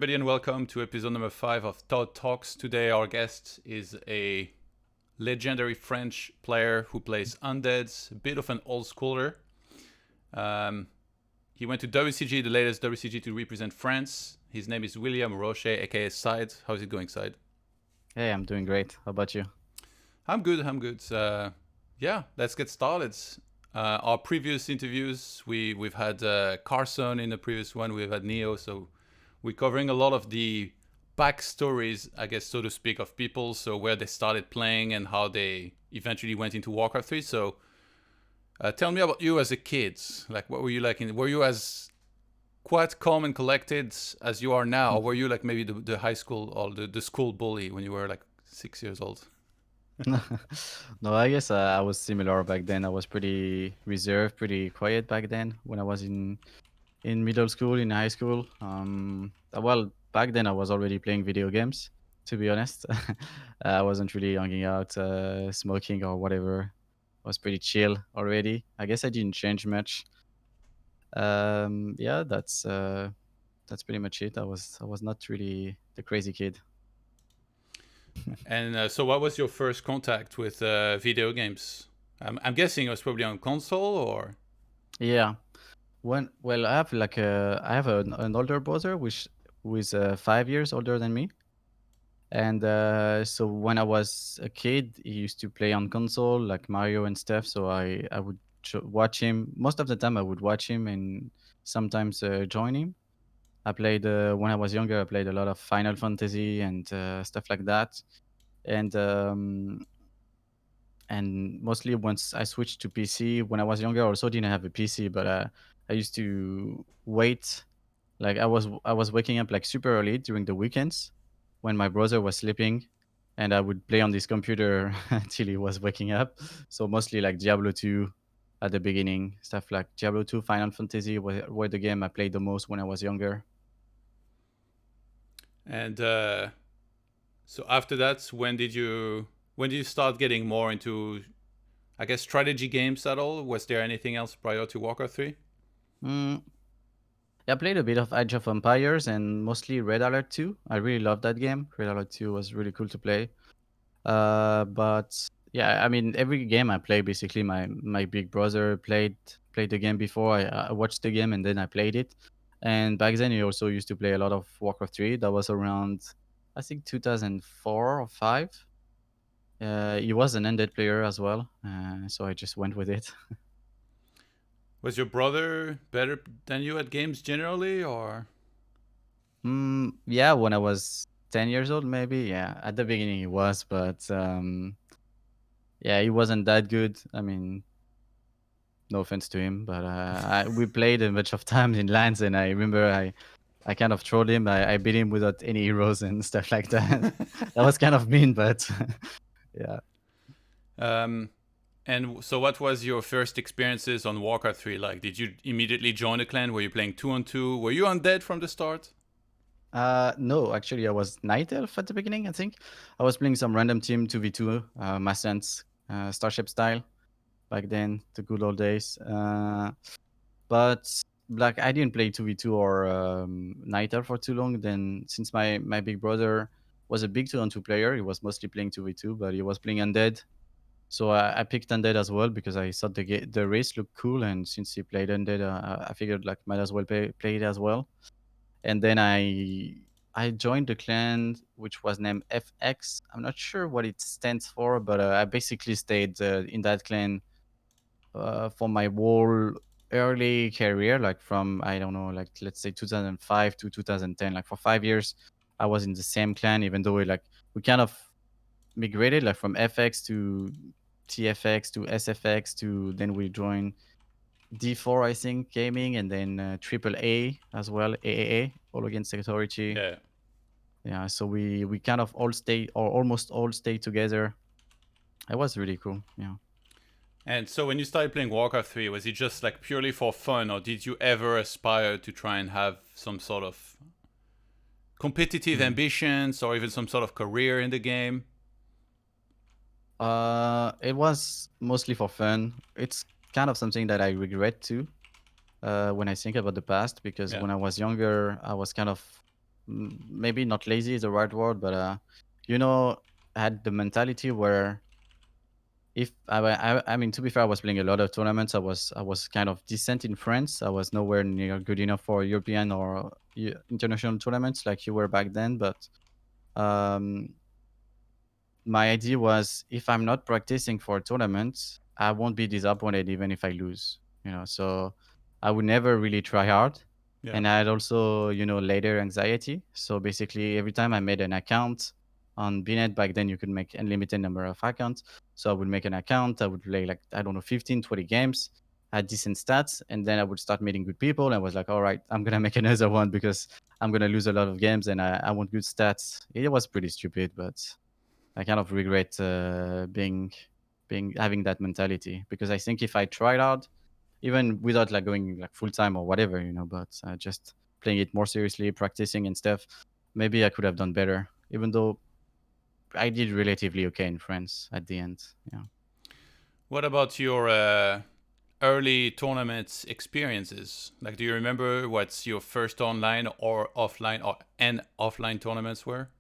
Everybody, and welcome to episode number 5 of ToD Talks. Today, our guest is a legendary French player who plays undeads, a bit of an old schooler. He went to WCG, the latest WCG, to represent France. His name is William Rocher, aka SyDe. How's it going, SyDe? Hey, I'm doing great. How about you? I'm good. Yeah, let's get started. Our previous interviews, we've had Carson in the previous one. We've had Neo, so we're covering a lot of the backstories, I guess, so to speak, of people. So where they started playing and how they eventually went into Warcraft 3. So tell me about you as a kid. Like, what were you like? Were you as quite calm and collected as you are now? Or were you like maybe the high school or the school bully when you were like 6 years old? No, I guess I was similar back then. I was pretty reserved, pretty quiet back then when I was in middle school, in high school. Well, back then I was already playing video games. To be honest, I wasn't really hanging out, smoking or whatever. I was pretty chill already. I guess I didn't change much. Yeah, that's pretty much it. I was not really the crazy kid. And so, what was your first contact with video games? I'm guessing it was probably on console or. Yeah. Well, I have an older brother which who is 5 years older than me, and so when I was a kid, he used to play on console like Mario and stuff. So I would watch him most of the time. I would watch him and sometimes join him. I played when I was younger. I played a lot of Final Fantasy and stuff like that, and um, and mostly once I switched to PC when I was younger. I also didn't have a PC, but I used to wait. Like I was waking up like super early during the weekends when my brother was sleeping, and I would play on this computer until he was waking up. So mostly like Diablo 2 at the beginning, stuff like Diablo 2, Final Fantasy were the game I played the most when I was younger. And so after that, when did you start getting more into, I guess, strategy games at all? Was there anything else prior to Warcraft 3? Mm, yeah, I played a bit of Age of Empires and mostly Red Alert 2. I really loved that game. Red Alert 2 was really cool to play. But yeah, I mean, every game I play, basically, my big brother played the game before. I watched the game and then I played it. And back then, he also used to play a lot of Warcraft 3. That was around, I think, 2004 or five. He was an undead player as well, so I just went with it. Was your brother better than you at games generally, or? Yeah, when I was 10 years old, maybe. Yeah, at the beginning he was, but yeah, he wasn't that good. I mean, no offense to him, but we played a bunch of times in lands, and I remember I kind of trolled him. I beat him without any heroes and stuff like that. That was kind of mean, but yeah. um, and so, what was your first experiences on Warcraft 3 like? Did you immediately join a clan? Were you playing 2-on-2? Were you undead from the start? No, actually, I was Night Elf at the beginning. I think I was playing some random team 2v2, Massence, Starship style back then, the good old days. But like I didn't play 2v2 or Night Elf for too long. Then since my big brother was a big 2-on-2 player, he was mostly playing 2v2, but he was playing Undead. So I picked Undead as well because I thought the race looked cool, and since he played Undead, I figured like might as well play it as well. And then I joined the clan which was named FX. I'm not sure what it stands for, but I basically stayed in that clan for my whole early career, like from I don't know, like let's say 2005 to 2010, like for 5 years, I was in the same clan, even though we kind of migrated like from FX to TFX to SFX to then we joined D4, I think, gaming, and then Triple A as well, AAA, All Against Authority. Yeah. Yeah, so we kind of all stay or almost all stay together. It was really cool. Yeah. And so, when you started playing Warcraft 3, was it just like purely for fun, or did you ever aspire to try and have some sort of competitive Mm. ambitions or even some sort of career in the game? It was mostly for fun. It's kind of something that I regret too when I think about the past, because Yeah. when I was younger, I was kind of maybe not lazy is the right word, but you know, I had the mentality where if I mean, to be fair, I was playing a lot of tournaments. I was kind of decent in France. I was nowhere near good enough for European or international tournaments like you were back then. But um, my idea was if I'm not practicing for tournaments, I won't be disappointed even if I lose. So I would never really try hard. Yeah. And I had also, later anxiety. So basically, every time I made an account on Bnet, back then you could make unlimited number of accounts. So I would make an account. I would play like, I don't know, 15, 20 games, had decent stats, and then I would start meeting good people. And I was like, all right, I'm gonna make another one because I'm gonna lose a lot of games and I want good stats. It was pretty stupid, but I kind of regret being having that mentality because I think if I tried hard, even without like going like full time or whatever, but just playing it more seriously, practicing and stuff, maybe I could have done better. Even though I did relatively okay in France at the end. Yeah. What about your early tournament experiences? Like, do you remember what's your first online or offline and offline tournaments were?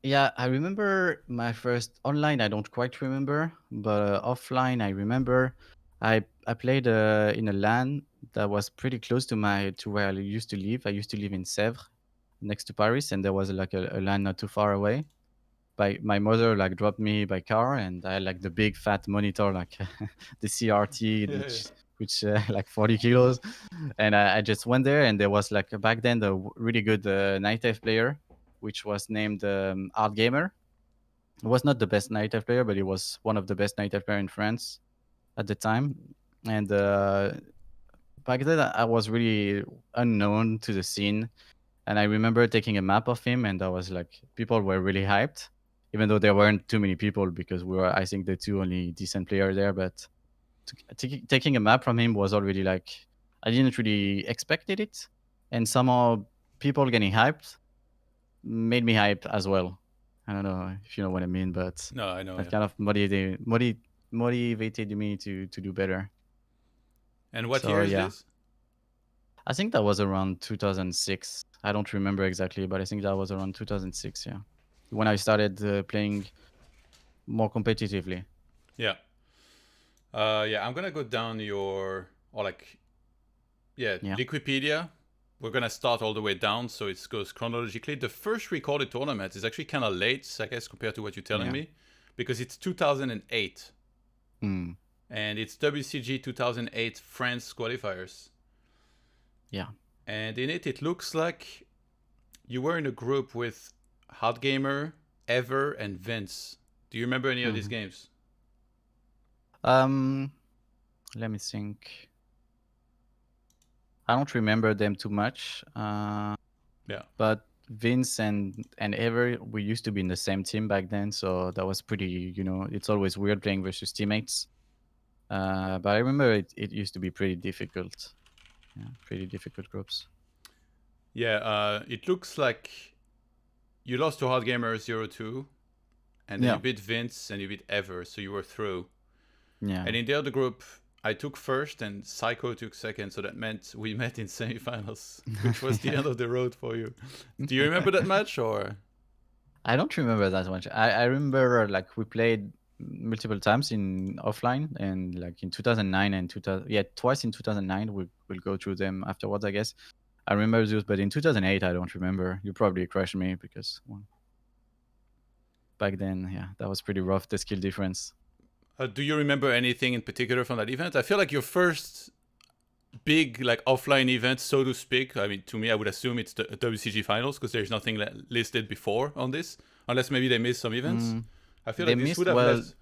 Yeah, I remember my first online. I don't quite remember, but offline, I remember. I played in a LAN that was pretty close to where I used to live. I used to live in Sèvres, next to Paris, and there was like a LAN not too far away. My mother like dropped me by car, and I had like the big fat monitor, like the CRT, Yeah, yeah. which like 40 kilos, and I just went there, and there was like back then the really good night F player, which was named Art Gamer. He was not the best night F player, but he was one of the best night F player in France at the time, and back then I was really unknown to the scene. And I remember taking a map of him, and I was like, people were really hyped, even though there weren't too many people because we were, I think, the two only decent players there. But taking a map from him was already like, I didn't really expected it, and somehow people getting hyped made me hype as well. I don't know if you know what I mean, but No, I know. that Yeah. kind of motivated me to do better. And what So year is yeah, this? I think that was around 2006. I don't remember exactly, but I think that was around 2006. Yeah, when I started playing more competitively. Yeah. Yeah. I'm gonna go down your or like yeah Yeah. Liquipedia. We're gonna start all the way down, so it goes chronologically. The first recorded tournament is actually kind of late, I guess, compared to what you're telling Yeah. me, because it's 2008 Mm. and it's WCG 2008 France Qualifiers. Yeah. And in it, it looks like you were in a group with Hot Gamer, Ever, and Vince. Do you remember any of these Hmm. games? Um, Let me think. I don't remember them too much. Yeah. But Vince and Ever, we used to be in the same team back then, so that was pretty. It's always weird playing versus teammates. But I remember it used to be pretty difficult. Yeah, pretty difficult groups. Yeah, it looks like you lost to Hot Gamer 0-2, and then you Yeah. beat Vince and you beat Ever, so you were through. Yeah. And in the other group, I took first and Psycho took second, so that meant we met in semifinals, which was the end of the road for you. Do you remember that match or? I don't remember that much. I remember like we played multiple times in offline and like in 2009 and 2000, yeah, twice in 2009. We'll go through them afterwards, I guess. I remember those, but in 2008, I don't remember. You probably crushed me because well, back then, yeah, that was pretty rough, the skill difference. Do you remember anything in particular from that event? I feel like your first big like offline event, so to speak. I mean, to me, I would assume it's the WCG finals because there's nothing listed before on this, unless maybe they missed some events. Mm, I feel they like this would missed, have well, left.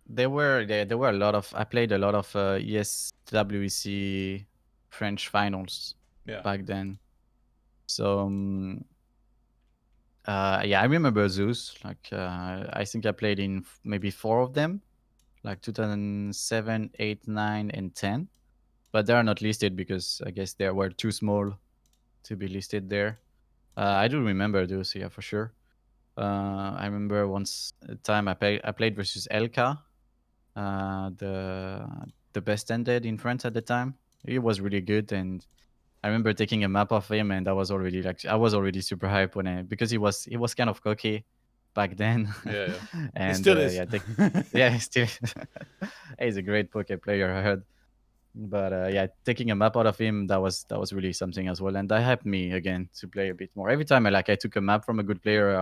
there were a lot of, I played a lot of ESWC French finals Yeah. back then. So yeah, I remember Zeus. Like, I think I played in maybe four of them, like 2007, 8, 9, and 10. But they are not listed because I guess they were too small to be listed there. I do remember those, yeah, for sure. I remember once a time I played versus Elka, the best ended in France at the time. He was really good, and I remember taking a map of him, and I was already super hyped because he was kind of cocky back then, Yeah, yeah. He and still is. yeah, still he's a great poker player, I heard. But yeah, taking a map out of him, that was really something as well, and that helped me again to play a bit more. Every time I took a map from a good player,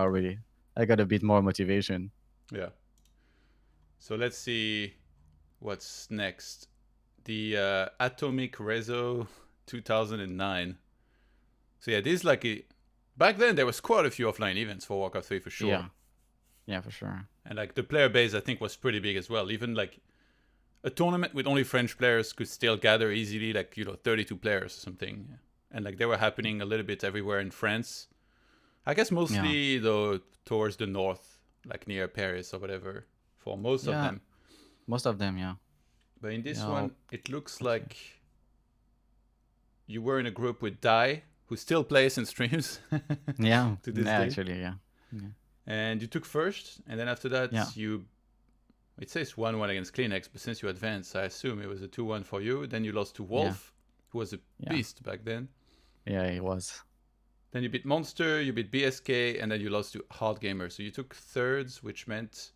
I got a bit more motivation. Yeah. So let's see what's next. The Atomic Rezo 2009. So yeah, this is like back then there was quite a few offline events for Warcraft 3 for sure. Yeah, for sure. And like the player base I think was pretty big as well. Even like a tournament with only French players could still gather easily, like 32 players or something. And like they were happening a little bit everywhere in France. I guess mostly though towards the north, like near Paris or whatever, for most of them. Most of them, yeah. But in this one, it looks like you were in a group with Dai, who still plays and streams. Yeah, to this day. Actually, yeah. And you took first, and then after that, it says 1-1 against Kleenex, but since you advanced, I assume it was a 2-1 for you. Then you lost to Wolf, who was a beast back then. Yeah, he was. Then you beat Monster, you beat BSK, and then you lost to Hard Gamer. So you took thirds, which meant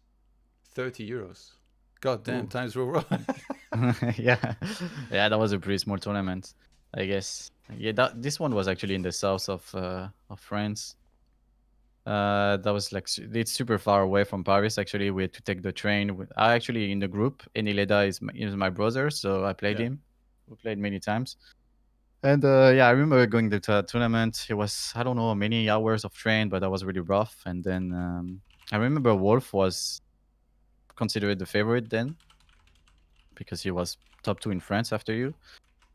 30 euros. God damn, times were rough. Yeah, that was a pretty small tournament, I guess. Yeah, this one was actually in the south of France. That was like it's super far away from Paris. Actually, we had to take the train. I actually in the group. Enileda is my brother, so I played him. We played many times. And I remember going to the tournament. It was, I don't know, many hours of train, but that was really rough. And then I remember Wolf was considered the favorite then because he was top 2 in France after you.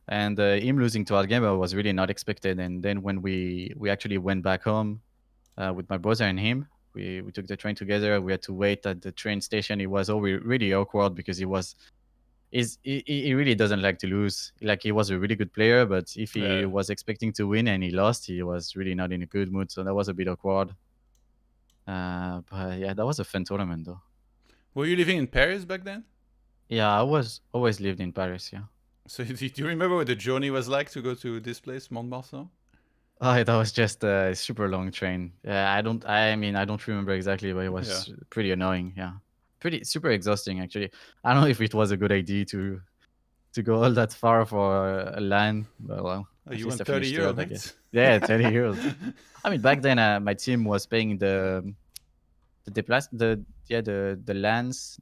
And him losing to Algema was really not expected. And then when we actually went back home with my brother and him, we took the train together. We had to wait at the train station. It was really awkward because he really doesn't like to lose. Like, he was a really good player, but if he was expecting to win and he lost, he was really not in a good mood. So that was a bit awkward. But yeah, that was a fun tournament though. Were you living in Paris back then? Yeah, I was always lived in Paris. Yeah. So do you remember what the journey was like to go to this place, Montmartre? Oh, that was just a super long train. I don't remember exactly, but it was pretty annoying. Yeah, pretty super exhausting actually. I don't know if it was a good idea to go all that far for a LAN, but well, at you least went I 30 finished euros, third, I guess. Yeah, 30 euros. I mean, back then my team was paying the LANs,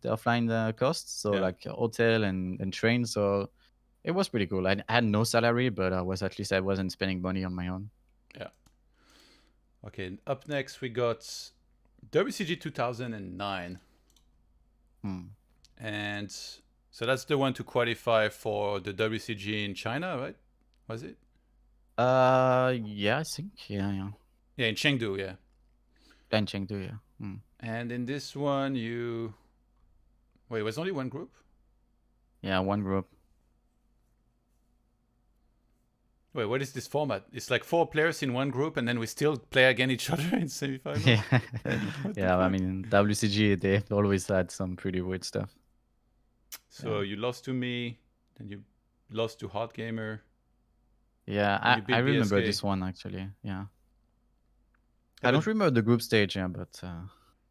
the offline costs, so like hotel and train. So it was pretty cool. I had no salary, but I wasn't spending money on my own. Yeah. Okay, up next we got WCG 2009. And so that's the one to qualify for the WCG in China, right? Was it? Yeah, I think. Yeah, in Chengdu, yeah. In Chengdu, yeah. And in this one, wait, was only one group? Yeah, one group. Wait, what is this format? It's like 4 players in one group, and then we still play against each other in semifinals? Yeah, I mean, WCG, they've always had some pretty weird stuff. So you lost to me, then you lost to Hot Gamer. Yeah, I remember this one, actually, yeah. I don't remember the group stage, yeah, but...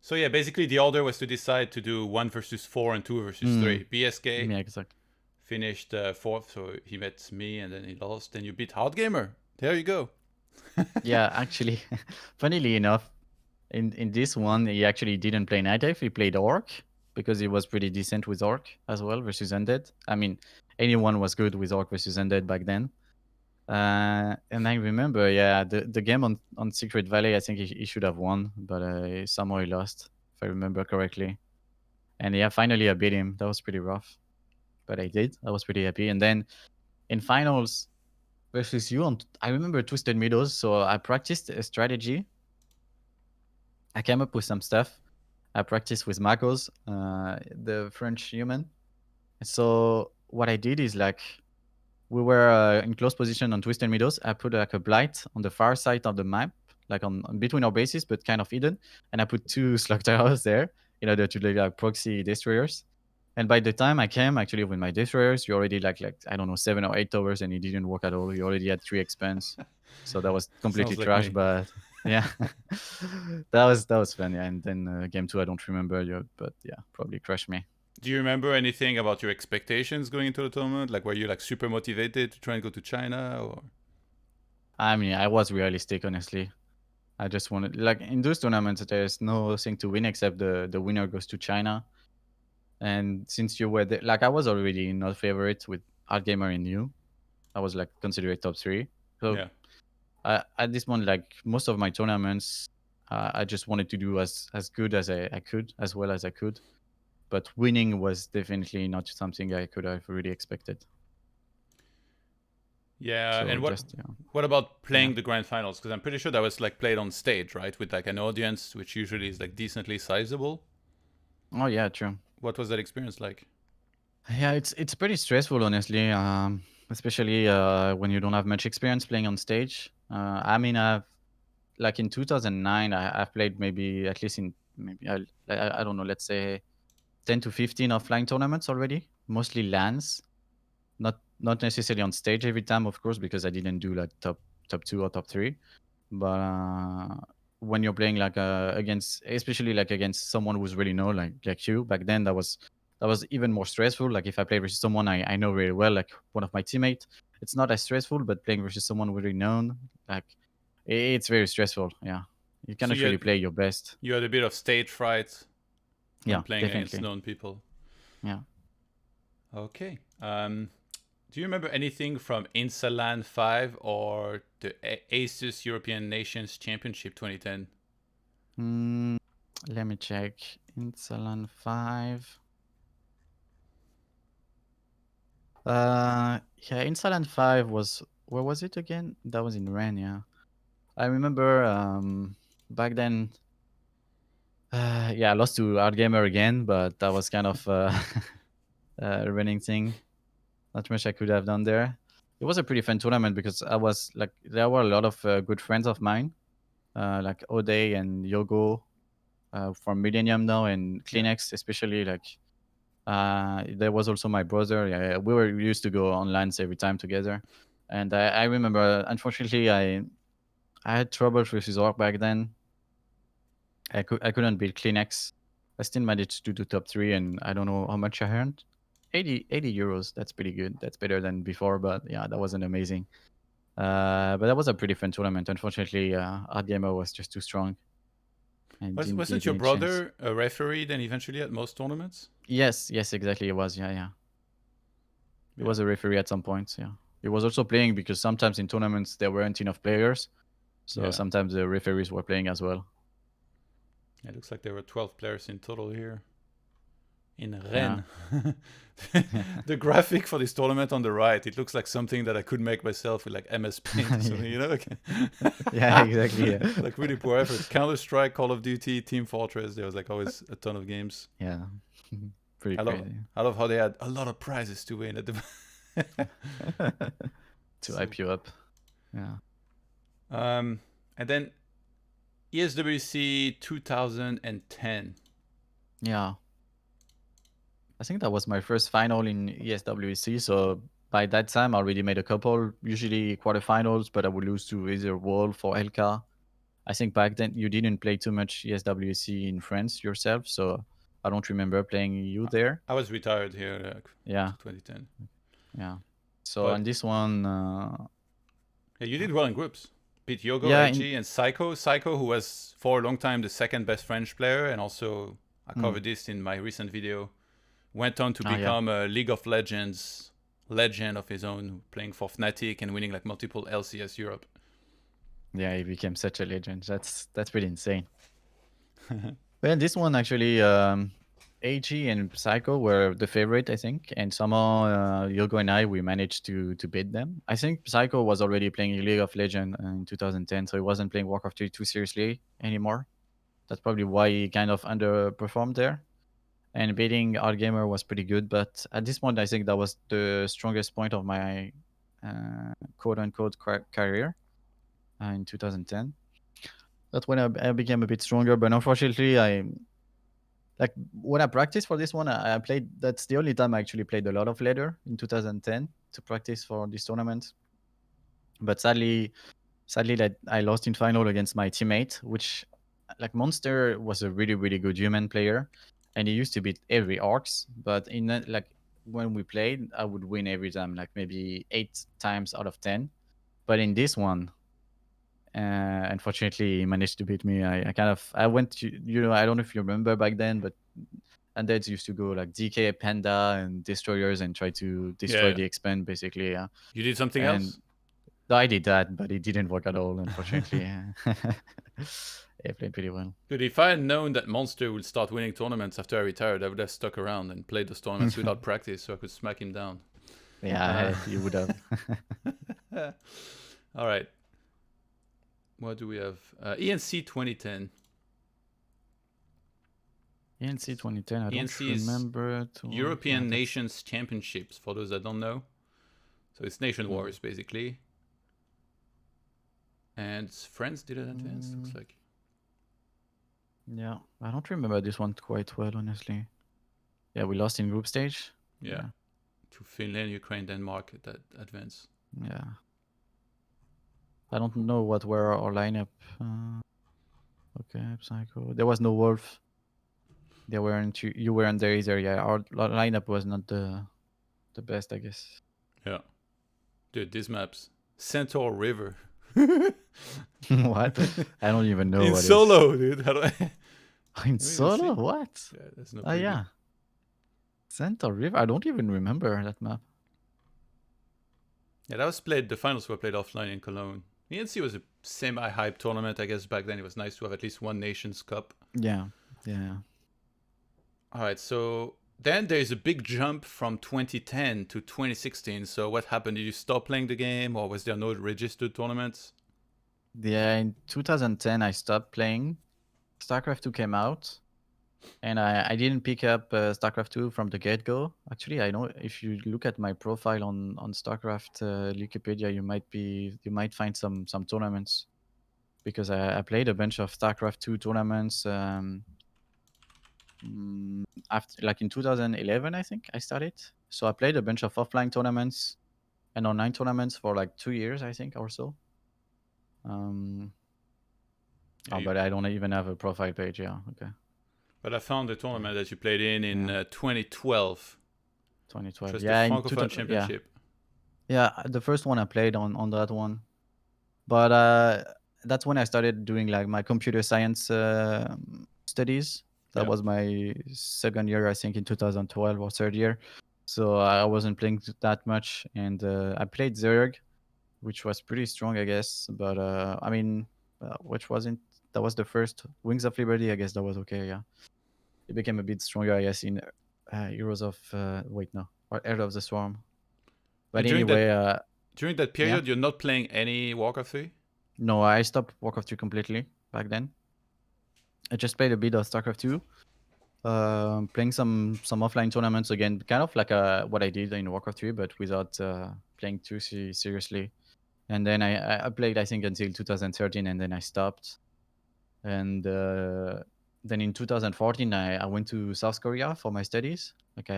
So yeah, basically the order was to decide to do 1 versus 4 and 2 versus 3. BSK exactly. Finished 4th, so he met me and then he lost. Then you beat Hard Gamer. There you go. Yeah, actually, funnily enough, in this one, he actually didn't play Night Elf, he played Orc, because he was pretty decent with Orc as well versus Undead. I mean, anyone was good with Orc versus Undead back then. And I remember, the game on Secret Valley, I think he should have won, but somehow he lost, if I remember correctly. And yeah, finally I beat him. That was pretty rough, but I did. I was pretty happy. And then in finals versus you, I remember Twisted Meadows, so I practiced a strategy. I came up with some stuff. I practiced with Marcos, the French human. So what I did is, like, we were in close position on Twisted Meadows. I put like a blight on the far side of the map, like on between our bases, but kind of hidden. And I put 2 slug towers there in order to like proxy destroyers. And by the time I came, actually, with my destroyers, you already like I don't know 7 or 8 hours, and it didn't work at all. You already had 3 expense, so that was completely Sounds like trash. me. But yeah, that was fun. Yeah, and then game two, I don't remember you, but yeah, probably crushed me. Do you remember anything about your expectations going into the tournament? Like, were you like super motivated to try and go to China, or? I mean, I was realistic, honestly. I just wanted like in those tournaments, there's nothing to win except the winner goes to China. And since you were there, like I was already not favorite with Art Gamer and you, I was like considered top three. So Yeah. at this moment, like most of my tournaments, I just wanted to do as good as I could, as well as I could. But winning was definitely not something I could have really expected. Yeah, So and just yeah, what about yeah. playing the grand finals? Because I'm pretty sure that was like played on stage, right, with like an audience, which usually is like decently sizable. Oh yeah, true. What was that experience like? Yeah, it's pretty stressful, honestly. Especially when you don't have much experience playing on stage. I mean, I've like in 2009, I've played maybe at least in maybe I don't know, let's say 10 to 15 offline tournaments already, mostly LANs. Not necessarily on stage every time, of course, because I didn't do like top two or top three. But when you're playing like against, especially like against someone who's really known, like you back then, that was even more stressful. Like if I play versus someone I know really well, like one of my teammates, it's not as stressful. But playing versus someone really known, like it's very stressful. Yeah, you So cannot really play your best. you had a bit of stage fright when Yeah, playing against definitely. known people. Yeah. Okay. Do you remember anything from Insaland 5 or the Asus European Nations Championship 2010? Mm, let me check. Insalan 5. Yeah, Insalan 5 was, where was it again? That was in Rennes, yeah. I remember back then, yeah, I lost to Outgamer again, but that was kind of a running thing. Not much I could have done there. It was a pretty fun tournament because I was like, there were a lot of good friends of mine, like Ode and Yogo from Millennium now, and Yeah. Kleenex, especially. Like, there was also my brother. Yeah, we were used to go on lands every time together. And I remember, unfortunately, I had troubles with his work back then. I couldn't beat Kleenex. I still managed to do top three, and I don't know how much I earned. 80 euros. That's pretty good. That's better than before, but yeah, that wasn't amazing. But that was a pretty fun tournament. Unfortunately, our gamer was just too strong and didn't Wasn't give your me a chance. brother a referee then eventually at most tournaments? Yes, exactly. It was. Yeah, yeah. He Yeah. was a referee at some points. Yeah. He was also playing because sometimes in tournaments there weren't enough players, so Yeah. sometimes the referees were playing as well. It looks like there were 12 players in total here in Yeah. Rennes. The graphic for this tournament on the right, it looks like something that I could make myself with like MS Paint or something, you know? Yeah, exactly. Yeah. Like really poor effort. Counter Strike, Call of Duty, Team Fortress. There was like always a ton of games. Yeah. Pretty I love, crazy. I love how they had a lot of prizes to win at the. To So, hype you up. Yeah. um, and then ESWC 2010. Yeah. I think that was my first final in ESWC. So by that time, I already made a couple, usually quarterfinals, but I would lose to either Wolf or LK. I think back then you didn't play too much ESWC in France yourself, so I don't remember playing you there. I was retired here Yeah, to 2010. yeah. So on But this one, yeah, you did well in groups. Beat Yogo, yeah, LG, and Psycho. Psycho, who was for a long time the second best French player, and also I hmm, covered this in my recent video. Went on to yeah, become a League of Legends legend of his own, playing for Fnatic and winning like multiple LCS Europe. yeah, he became such a legend. That's pretty insane. Well, this one actually, AG and Psycho were the favorite, I think, and somehow Yogo and I we managed to beat them. I think Psycho was already playing League of Legends in 2010, so he wasn't playing Warcraft 3 too seriously anymore. That's probably why he kind of underperformed there. And beating our gamer was pretty good, but at this point, I think that was the strongest point of my quote unquote career in 2010. That's when I became a bit stronger, but unfortunately, like when I practiced for this one, I played. That's the only time I actually played a lot of ladder in 2010 to practice for this tournament. But sadly, that I lost in final against my teammate, which like Monster was a really good human player, and he used to beat every orcs. But in like when we played, I would win every time, like maybe 8 times out of 10. But in this one, unfortunately, he managed to beat me. I went to, I don't know if you remember back then, but undeads used to go like DK Panda and destroyers and try to destroy Yeah. the expand basically. Yeah. You did something And else? I did that, but it didn't work at all, unfortunately. I played pretty well. Dude, if I had known that Monster would start winning tournaments after I retired, I would have stuck around and played those tournaments without practice so I could smack him down. Yeah, you would have. All right. What do we have? ENC 2010. ENC 2010, I ENC don't remember. European Nations Championships, for those that don't know. So it's Nation Wars, basically. And France did it advance, looks like. Yeah, I don't remember this one quite well, honestly. Yeah, we lost in group stage. Yeah. To Finland, Ukraine, Denmark at that advance. Yeah. I don't know what were our lineup. Okay, Psycho. There was no Wolf. You weren't there either. Yeah, our lineup was not the best, I guess. Yeah. Dude, these maps. Centaur River. What? I don't even know in what solo, dude. How do I... In solo? What? Yeah, that's not Oh, yeah. Centaur River? I don't even remember that map. Yeah, that was played, the finals were played offline in Cologne. ENC was a semi-hype tournament, I guess back then. It was nice to have at least one Nations Cup. Yeah. All right, so then there's a big jump from 2010 to 2016. So what happened? Did you stop playing the game, or was there no registered tournaments? Yeah, in 2010 I stopped playing. StarCraft 2 came out, and I didn't pick up StarCraft 2 from the get-go. Actually, I know if you look at my profile on StarCraft Wikipedia, you might find some tournaments, because I played a bunch of StarCraft 2 tournaments. After, like in 2011, I think I started. So I played a bunch of offline tournaments and online tournaments for like 2 years, I think, or so. But I don't even have a profile page. Yeah, okay. But I found the tournament that you played in 2012. 2012. Just Yeah, the Francophone Championship. Yeah, the first one I played on that one. But that's when I started doing like my computer science studies. That was my second year, I think, in 2012 or third year. So I wasn't playing that much, and I played Zerg, which was pretty strong, I guess. But I mean, which wasn't. That was the first Wings of Liberty. I guess that was okay. Yeah, it became a bit stronger, I guess, in Heroes of or Heir of the Swarm. But anyway, during that period, you're not playing any Warcraft 3? No, I stopped Warcraft 3 completely back then. I just played a bit of StarCraft 2, playing some offline tournaments again, kind of like what I did in Warcraft 3, but without playing too seriously. And then I played, I think, until 2013, and then I stopped. And then in 2014, I went to South Korea for my studies. Like I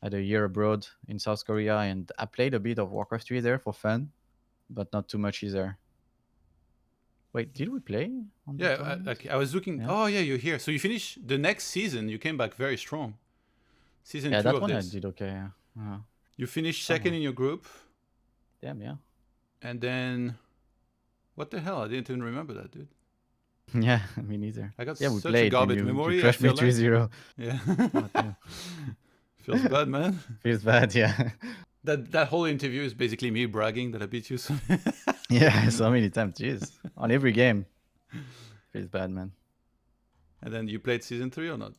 had a year abroad in South Korea, and I played a bit of Warcraft 3 there for fun, but not too much either. Wait, did we play? I was looking. Yeah. Oh yeah, you're here. So you finished the next season. You came back very strong. Season 2 that of one this. I did okay. Yeah. You finished second in your group. Damn, yeah. And then, what the hell? I didn't even remember that, dude. Yeah, me neither. I got we such played, a garbage memory. You crushed me 3-0. Yeah. Feels bad, man. Feels bad, yeah. That whole interview is basically me bragging that I beat you. Yeah, so many times. Jeez. On every game. Feels bad, man. And then you played season 3 or not?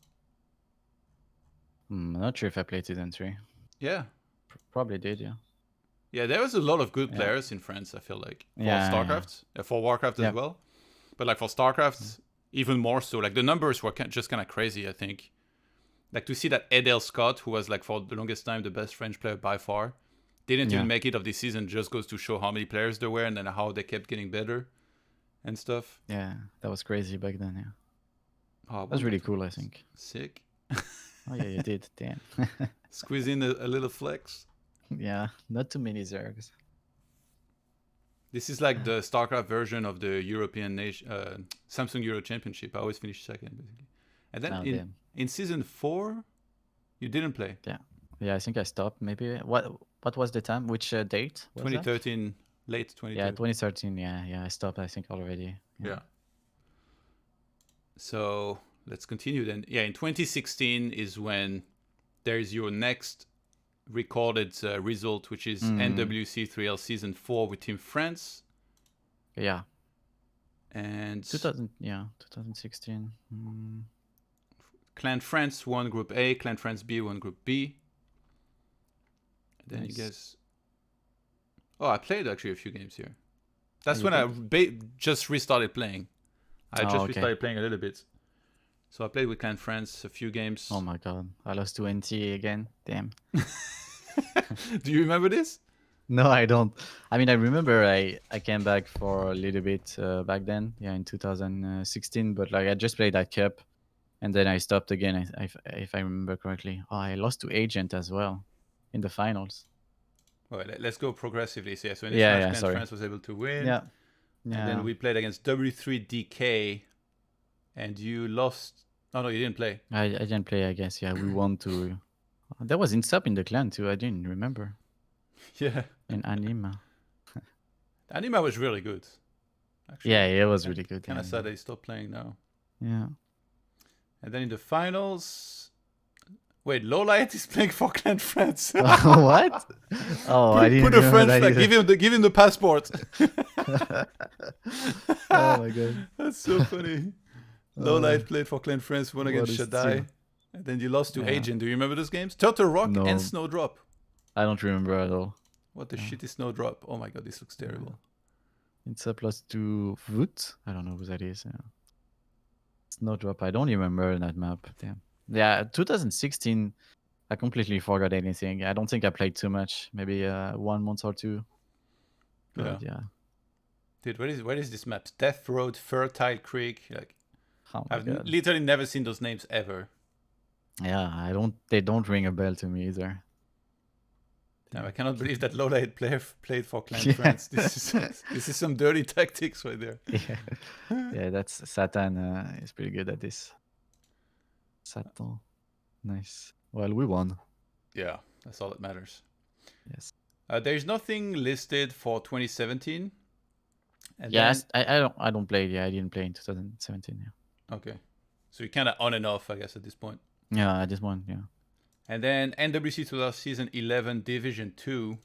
I'm not sure if I played season 3. Yeah. Probably did, yeah. Yeah, there was a lot of good players in France, I feel like. For StarCraft. For Warcraft as well. But like for StarCraft, even more so. Like the numbers were just kind of crazy, I think. Like to see that Edel Scott, who was like for the longest time the best French player by far, didn't even make it of this season, just goes to show how many players there were and then how they kept getting better and stuff. Yeah, that was crazy back then, yeah. Oh, I That was won really that one. cool, I think. Sick. Oh yeah, you did. Damn. Squeeze in a little flex. Yeah, not too many Zergs. This is like the StarCraft version of the European Samsung Euro Championship. I always finish second, basically. And then Oh damn. in season 4, you didn't play. Yeah. Yeah, I think I stopped. Maybe what was the time? Which date was that? 2013, late Yeah, 2013. 2013. Yeah, I stopped. I think already. Yeah. So let's continue then. Yeah, in 2016 is when there is your next recorded result, which is NWC 3L season 4 with Team France. Yeah. And 2016. Clan France won Group A, Clan France B won Group B. And then Nice. you guys. Oh, I played actually a few games here. That's you when I just restarted playing. I just restarted playing a little bit. So I played with Clan France a few games. Oh my god, I lost to NT again. Damn. Do you remember this? No, I don't. I mean, I remember I came back for a little bit back then, yeah, in 2016. But like I just played that cup, and then I stopped again. If I remember correctly, I lost to Agent as well in the finals. All right, let's go progressively. So, in this Yeah, match, yeah, Clan sorry. France was able to win. Yeah. And then we played against W3DK, and you lost. Oh no, you didn't play. I didn't play. I guess. Yeah, we won to. There was Insub in the clan too. I didn't remember. Yeah. In Anima. Anima was really good. Actually. Yeah, it was really good. Kind of sad they stopped playing now. Yeah. And then in the finals, wait, Lowlight is playing for Clan France. What? Oh, I didn't. Put a French that flag. either. Give him the passport. Oh my god. That's so funny. Lowlight played for Clan France, won against SyDe. And then you lost to Agent. Do you remember those games? Turtle Rock and Snowdrop. I don't remember at all. What the shit is Snowdrop? Oh my god, this looks terrible. It's a plus to Voot. I don't know who that is. Yeah. Snowdrop. I don't remember that map. Damn. Yeah, 2016. I completely forgot anything. I don't think I played too much. Maybe 1 month or two. But yeah. Dude, what is this map? Death Road, Fertile Creek. Like, I've literally never seen those names ever. Yeah, they don't ring a bell to me either. Damn, I cannot believe that Lowlight player played for Clan France. This is some dirty tactics right there. Yeah, that's Satan is pretty good at this. Satan. Nice. Well, we won. Yeah, that's all that matters. Yes. There's nothing listed for 2017. And yes, I don't play. Yeah, I didn't play in 2017. Yeah. Okay, so you're kind of on and off, I guess, at this point. Yeah, at this one, yeah. And then NWC 2000 Season 11 Division 2.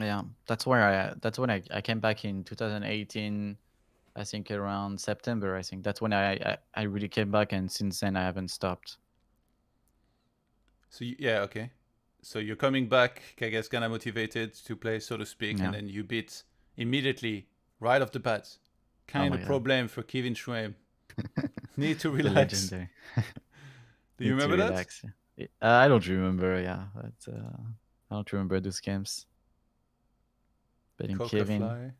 Yeah, that's when I came back in 2018. I think around September. I think that's when I really came back, and since then I haven't stopped. So okay. So you're coming back, I guess, kind of motivated to play, so to speak, and then you beat immediately, right off the bat. Kind of problem for Kevin Schwem. Need to relax. Do you remember that? I don't remember. Yeah, but I don't remember those games. But in Kevin,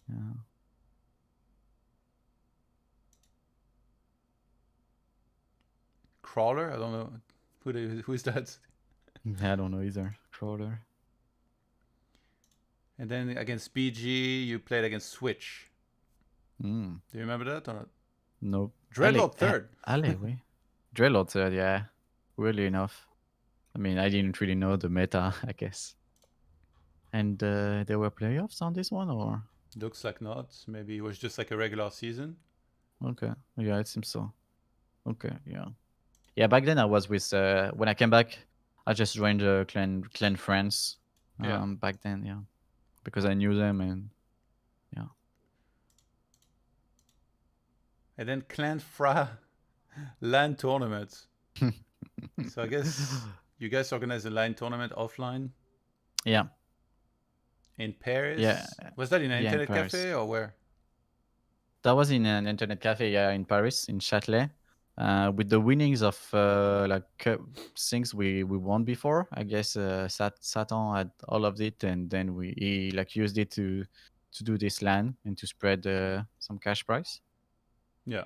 yeah. Crawler? I don't know. Who is that? I don't know either. Crawler. And then against BG, you played against Switch. Do you remember that or not? Nope. Dreadlord third. Dreadlord third, yeah. Weirdly enough. I mean, I didn't really know the meta, I guess. And there were playoffs on this one, or? Looks like not. Maybe it was just like a regular season. Okay. Yeah, it seems so. Okay, yeah. Yeah, back then I was with, when I came back, I just joined Clan France. Back then, yeah. Because I knew them and, yeah. And then Clan Fra LAN tournament. So I guess you guys organized a LAN tournament offline? Yeah. In Paris? Yeah. Was that in an internet cafe or where? That was in an internet cafe, yeah, in Paris, in Châtelet. With the winnings of things we won before, I guess Satan had all of it, and then he used it to do this LAN and to spread some cash prize. Yeah.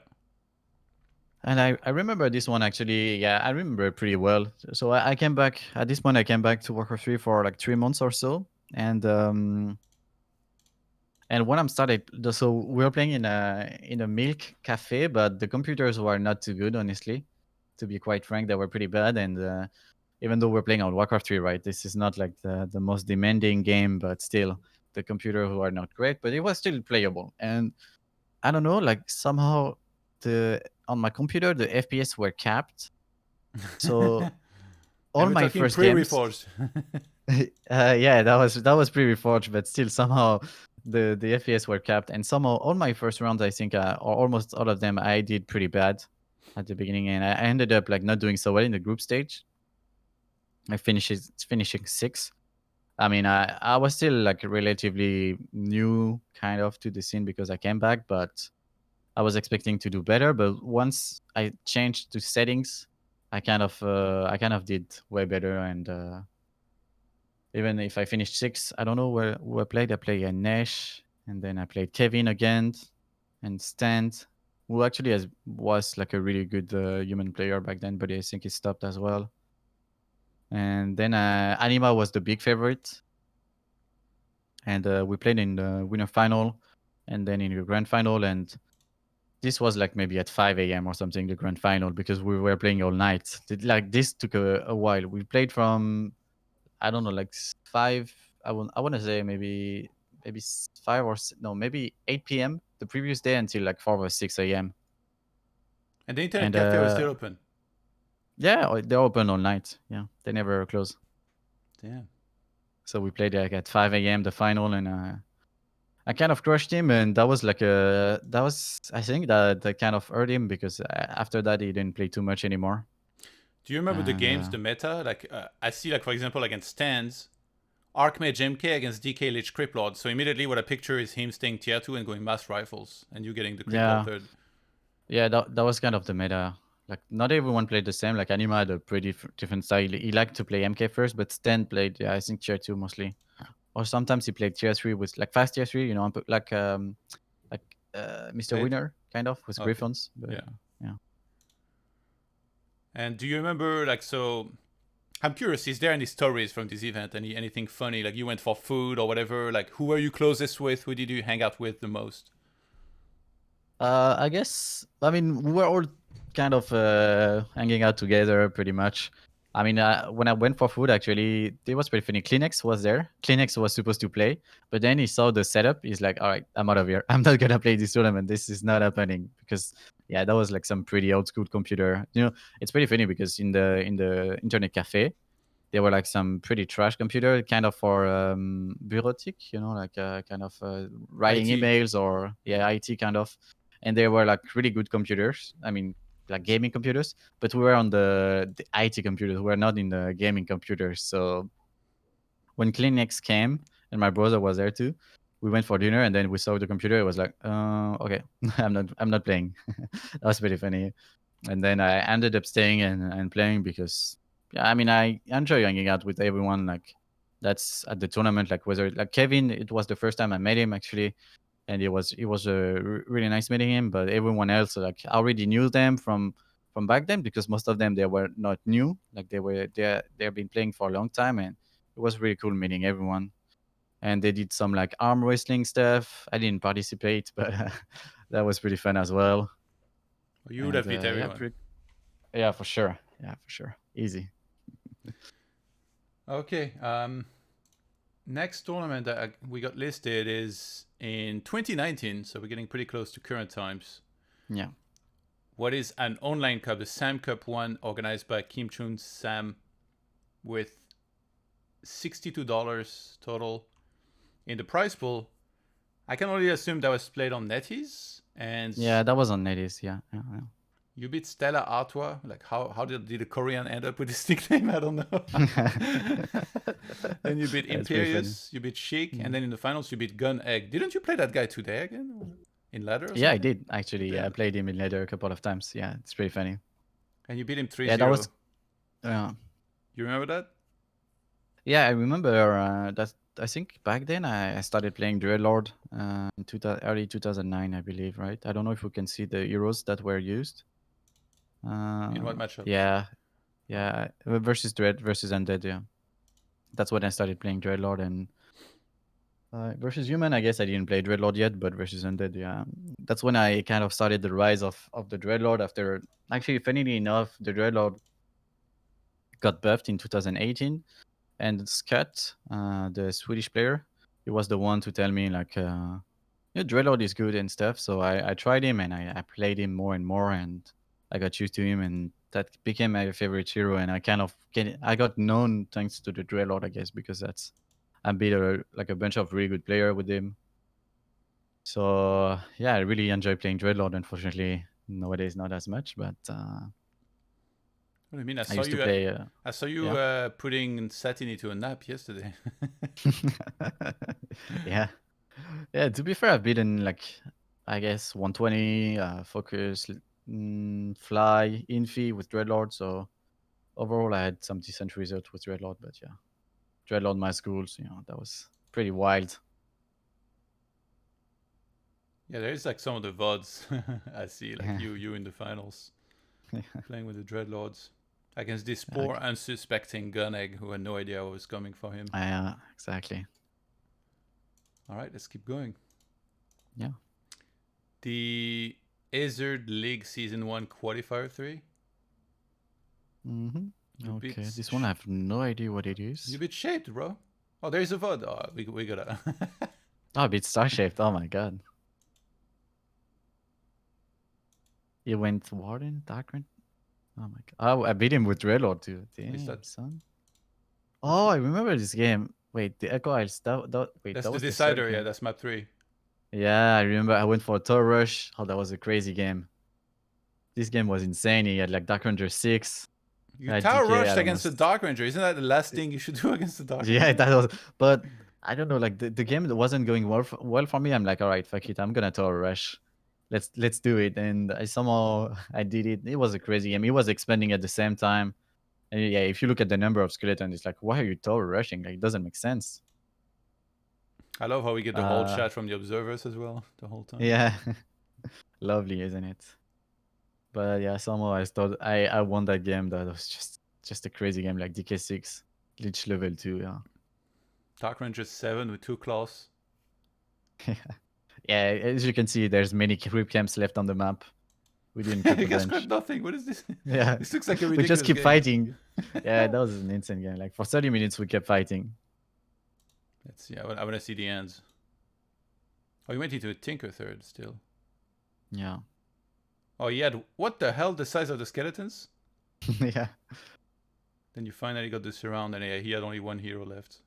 And I remember this one actually. Yeah, I remember it pretty well. So I came back at this point. I came back to Warcraft 3 for like 3 months or so, and when I'm started, so we were playing in a milk cafe, but the computers were not too good, honestly. To be quite frank, they were pretty bad. And even though we're playing on Warcraft 3, right, this is not like the most demanding game, but still, the computers were not great, but it was still playable. And I don't know, like somehow the on my computer the FPS were capped. So And all we're my talking first games, pre-reforged. yeah, that was pre-reforged, but still somehow the FPS were capped, and somehow all my first rounds, I think, or almost all of them, I did pretty bad at the beginning, and I ended up like not doing so well in the group stage. I finished finishing sixth. I mean, I was still like relatively new kind of to the scene because I came back, but I was expecting to do better. But once I changed to settings, I kind of did way better. And even if I finished sixth, I don't know who I played. I played Nesh, and then I played Kevin again, and Stant, who actually was like a really good human player back then, but I think he stopped as well. And then Anima was the big favorite, and we played in the winner final, and then in the grand final. And this was like maybe at 5 a.m. or something, the grand final, because we were playing all night. Like this took a while. We played from, I don't know, like 5. I want to say maybe 5 or no, maybe 8 p.m. the previous day until like 4 or 6 a.m. And the internet And cafe was still open. yeah, they're open all night. Yeah, they never close. Damn. So we played like at 5 a.m. the final, and I kind of crushed him, and that was I think that kind of hurt him because after that he didn't play too much anymore. Do you remember the And games, the meta? Like, I see, like, for example, against Stands, Archmage MK against DK Lich Criplord. So immediately what I picture is him staying tier 2 and going mass rifles, and you getting the Criplord yeah, third. yeah, that was kind of the meta. Like not everyone played the same. Like Anima had a pretty different style. He liked to play MK first, but Stan played, yeah, I think tier 2 mostly, or sometimes he played tier 3 with like fast tier 3. Like Mr. Blade? Winner kind of with Okay. Griffons. But Yeah. yeah. And do you remember, like, so I'm curious, is there any stories from this event? Anything funny? Like, you went for food or whatever? Like, who were you closest with? Who did you hang out with the most? I guess, I mean, we were all kind of hanging out together pretty much. I mean, when I went for food, actually, it was pretty funny. Kleenex was there. Kleenex was supposed to play, but then he saw the setup. He's like, "All right, I'm out of here. I'm not gonna play this tournament. This is not happening." Because yeah, that was like some pretty old school computer. It's pretty funny because in the internet cafe, there were like some pretty trash computer, kind of for bureautic, like kind of writing IT. emails or yeah, IT kind of. And they were like really good computers. I mean, like gaming computers, but we were on the IT computers. We were not in the gaming computers. So when Kleenex came and my brother was there too, we went for dinner and then we saw the computer. It was like, okay, I'm not playing. That was pretty funny. And then I ended up staying and playing because yeah, I mean I enjoy hanging out with everyone like that's at the tournament. Like whether like Kevin, it was the first time I met him actually, and it was really nice meeting him. But everyone else, like I already knew them from back then because most of them they were not new, like they've been playing for a long time, and it was really cool meeting everyone. And they did some like arm wrestling stuff. I didn't participate, but that was pretty fun as well. You would And have beat yeah, everyone. yeah, for sure. Yeah, for sure. Easy. Okay. Next tournament that we got listed is in 2019, so we're getting pretty close to current times. Yeah. What is an online cup, the Sam Cup 1, organized by Kim Chun Sam, with $62 total in the prize pool. I can only assume that was played on NetEase, and Yeah, that was on NetEase. Yeah. Yeah. you beat Stella Artois. Like, how did the Korean end up with this nickname? I don't know. Yeah. Then you beat That's pretty funny. Imperius, you beat Sheik, Yeah. and then in the finals you beat Gun Egg. Didn't you play that guy today again? In ladder or Yeah, I something? did actually. Yeah, I Yeah. played him in later a couple of times. Yeah, it's pretty funny. And you beat him Yeah, that 3-0. was. Uh, You remember that? yeah, I remember that. I think back then I started playing Dreadlord in early 2009, I believe, right? I don't know if we can see the heroes that were used. In what matchups? Yeah, versus Dread versus Undead. Yeah, that's when I started playing Dreadlord, and versus Human. I guess I didn't play Dreadlord yet, but versus Undead, yeah, that's when I kind of started the rise of the Dreadlord. After actually, funnily enough, the Dreadlord got buffed in 2018, and Scott, the Swedish player, he was the one to tell me like, yeah, Dreadlord is good and stuff. So I tried him and I played him more and more, and I got used to him, and that became my favorite hero. And I kind of I got known thanks to the Dreadlord, I guess, because I beat like a bunch of really good player with him. So yeah, I really enjoy playing Dreadlord. Unfortunately, nowadays not as much, but What do you mean? I used to play. I saw you Yeah. putting Satin into a nap yesterday. Yeah. Yeah, to be fair, I've beaten like I guess 120 focus, fly, infi with Dreadlord. So overall, I had some decent results with Dreadlord. But yeah, Dreadlord my schools, that was pretty wild. Yeah, there is like some of the VODs I see, like Yeah, you in the finals playing with the Dreadlords against this yeah, poor unsuspecting Gunegg who had no idea what was coming for him. exactly. All right, let's keep going. Yeah. The Azure League Season 1 Qualifier 3. Mm-hmm. You Okay, beat this one I have no idea what it you is. beat Shaped, bro. Oh, there's a VOD. Oh, we gotta. Oh, I beat Star Shaped. Oh my god. He went Warden, Darkran. Oh my god. Oh, I beat him with Dreadlord too. Is Damn, that son. which Oh, one? I remember this game. Wait, the Echo Isles. Wait, That's that the was the third decider. Yeah, game. that's map 3. Yeah, I remember I went for a Tour Rush. Oh, that was a crazy game. This game was insane. He had like Dark Ranger 6. You I had tower DK rushed at against the almost. Dark Ranger. Isn't that the last thing you should do against the Dark Yeah, Ranger? that was. But I don't know. Like the game wasn't going well for me. I'm like, all right, fuck it. I'm gonna Tour Rush. Let's do it. And I somehow I did it. It was a crazy game. He was expanding at the same time. And yeah, if you look at the number of skeletons, it's like, why are you Tour Rushing? Like, it doesn't make sense. I love how we get the whole Uh, chat from the observers as well the whole time. yeah, lovely, isn't it? But yeah, somehow I thought I won that game. That was just a crazy game, like DK6, Lich level 2. Yeah, Dark Ranger 7 with 2 claws. yeah. As you can see, there's many creep camps left on the map. We didn't cut You the can bunch. scrap nothing. What is this? Yeah, This looks like a we just ridiculous keep game. fighting. Yeah, that was an insane game. Like for 30 minutes, we kept fighting. Let's see. I want to see the ends. Oh, he went into a Tinker third still. Yeah, Oh, he had what the hell? The size of the skeletons? yeah, Then you finally got the surround, and yeah, he had only one hero left.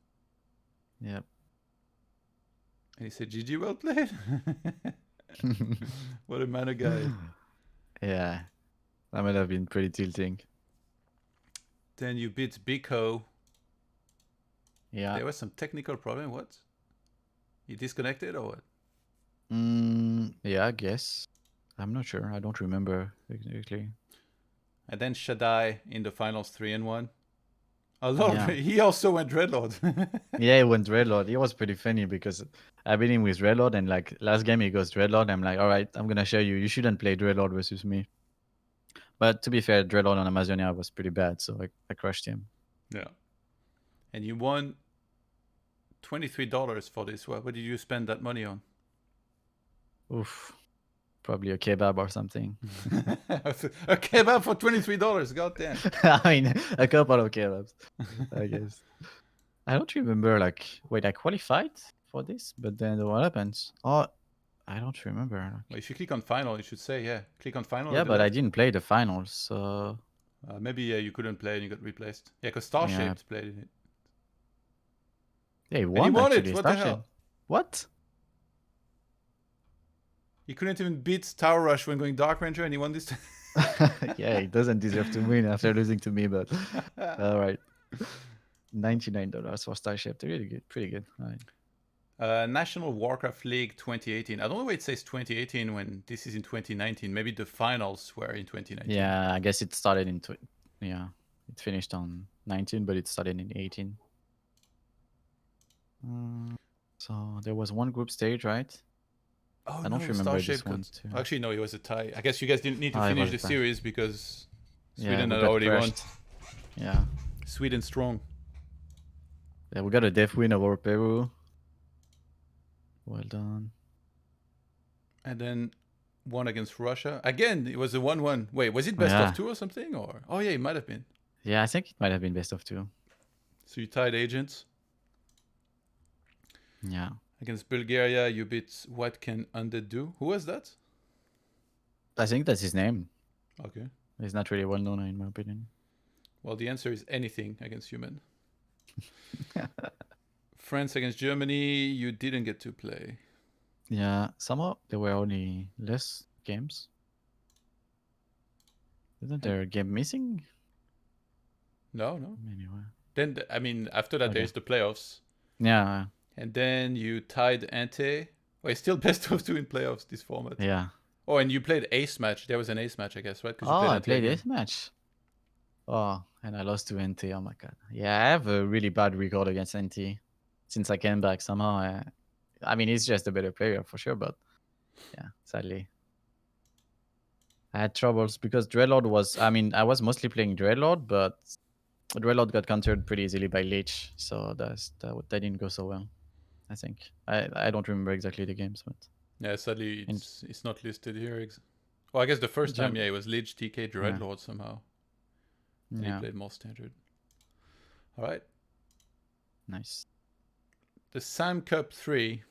yeah. And he said, "GG, well played." What a mana guy. Yeah, that might have been pretty tilting. Then you beat Biko. Yeah. There was some technical problem. What? He disconnected or what? Yeah, I guess. I'm not sure. I don't remember exactly. And then Shaddai in the finals 3-1. A lot of Yeah. he also went Dreadlord. Yeah, he went Dreadlord. It was pretty funny because I beat him with Dreadlord, and like last game he goes Dreadlord. I'm like, all right, I'm gonna show you. You shouldn't play Dreadlord versus me. But to be fair, Dreadlord on Amazonia was pretty bad, so I crushed him. Yeah. And you won $23 for this. What did you spend that money on? Oof, probably a kebab or something. A kebab for $23. God damn. I mean, a couple of kebabs, I guess. I don't remember. Like, wait, I qualified for this, but then what happens? Oh, I don't remember. Well, if you click on final, it should say, yeah. Click on final Yeah, at the but I left. didn't play the finals, so Maybe you couldn't play and you got replaced. Yeah, because yeah. Starshaped played in it. Yeah, he And he won won actually. it! What the Starship. hell? What? He couldn't even beat Tower Rush when going Dark Ranger and he won this. Yeah, he doesn't deserve to win after losing to me, but all right. $99 for Starship. Really good. Pretty good. All right. National Warcraft League 2018. I don't know why it says 2018 when this is in 2019. Maybe the finals were in 2019. Yeah, I guess it started in yeah. It finished on 19, but it started in 18. So there was one group stage, right? Oh I no, don't remember this Starship one got... too. Actually, no, it was a tie. I guess you guys didn't need to Oh, it finish was a the tie. series because Yeah, Sweden we had got already won. crushed. Yeah. Sweden strong. Yeah, we got a death win over Peru. Well done. And then one against Russia. Again, it was a 1-1. Wait, was it best of 2 or something? Or oh yeah, it might have been. Yeah, I think it might have been best of 2. So you tied agents. Yeah. Against Bulgaria, you beat What Can Undead Do? Who was that? I think that's his name. Okay. He's not really well known in my opinion. Well, the answer is anything against human. France against Germany, you didn't get to play. Yeah, somehow there were only less games. Isn't there a game missing? No. Anyway. Then, I mean, after that, there's the playoffs. Yeah. And then you tied Ante. Well, it's still best of 2 in playoffs, this format. Yeah. Oh, and you played ace match. There was an ace match, I guess, right? Oh, I played ace match. Oh, and I lost to NT. Oh my god. Yeah, I have a really bad record against NT since I came back somehow. I mean, he's just a better player for sure, but yeah, sadly. I had troubles because Dreadlord was, I mean, I was mostly playing Dreadlord, but Dreadlord got countered pretty easily by Lich, so that didn't go so well, I think. I don't remember exactly the games, but... Yeah, sadly, it's not listed here. Well, I guess the first time, yeah, it was Lich, TK, Dreadlord somehow. And he played more standard. All right. Nice. The Sam Cup 3.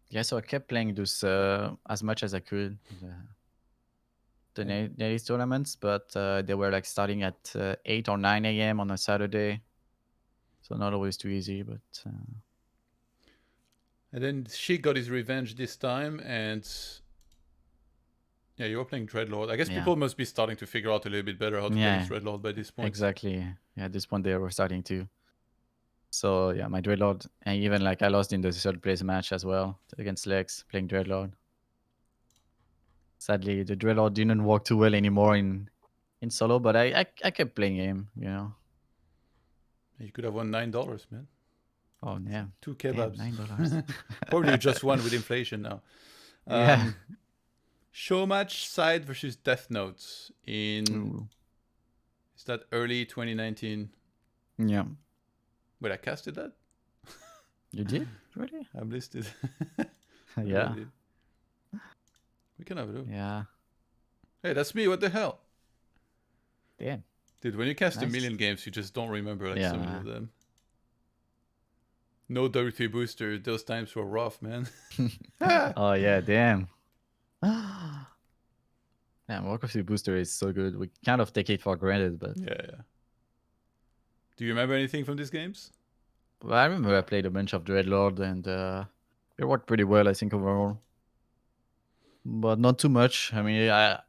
Yeah, so I kept playing those as much as I could. The Nelly's tournaments, but they were like starting at 8 or 9 a.m. on a Saturday. So not always too easy, but... And then she got his revenge this time, and... Yeah, you were playing Dreadlord. I guess people must be starting to figure out a little bit better how to play this Dreadlord by this point. Exactly. Yeah, at this point they were starting to. So yeah, my Dreadlord, and even like I lost in the third place match as well against Lex playing Dreadlord. Sadly, the Dreadlord didn't work too well anymore in solo, but I kept playing him, you know. You could have won $9, man. Oh yeah, 2 kebabs. Damn, $9. Probably just one with inflation now. Yeah. Show match SyDe versus Death Notes in... Is that early 2019? Yeah. Wait, I casted that? You did? Really? I'm listed. Yeah. We can have a look. Yeah. Hey, that's me. What the hell? Damn. Dude, when you cast a million games, you just don't remember like so many of them. No W3 booster. Those times were rough, man. Oh yeah, damn. Yeah, Warcraft booster is so good. We kind of take it for granted, but... Yeah. Do you remember anything from these games? Well, I remember I played a bunch of Dreadlord, and it worked pretty well, I think, overall. But not too much. I mean, I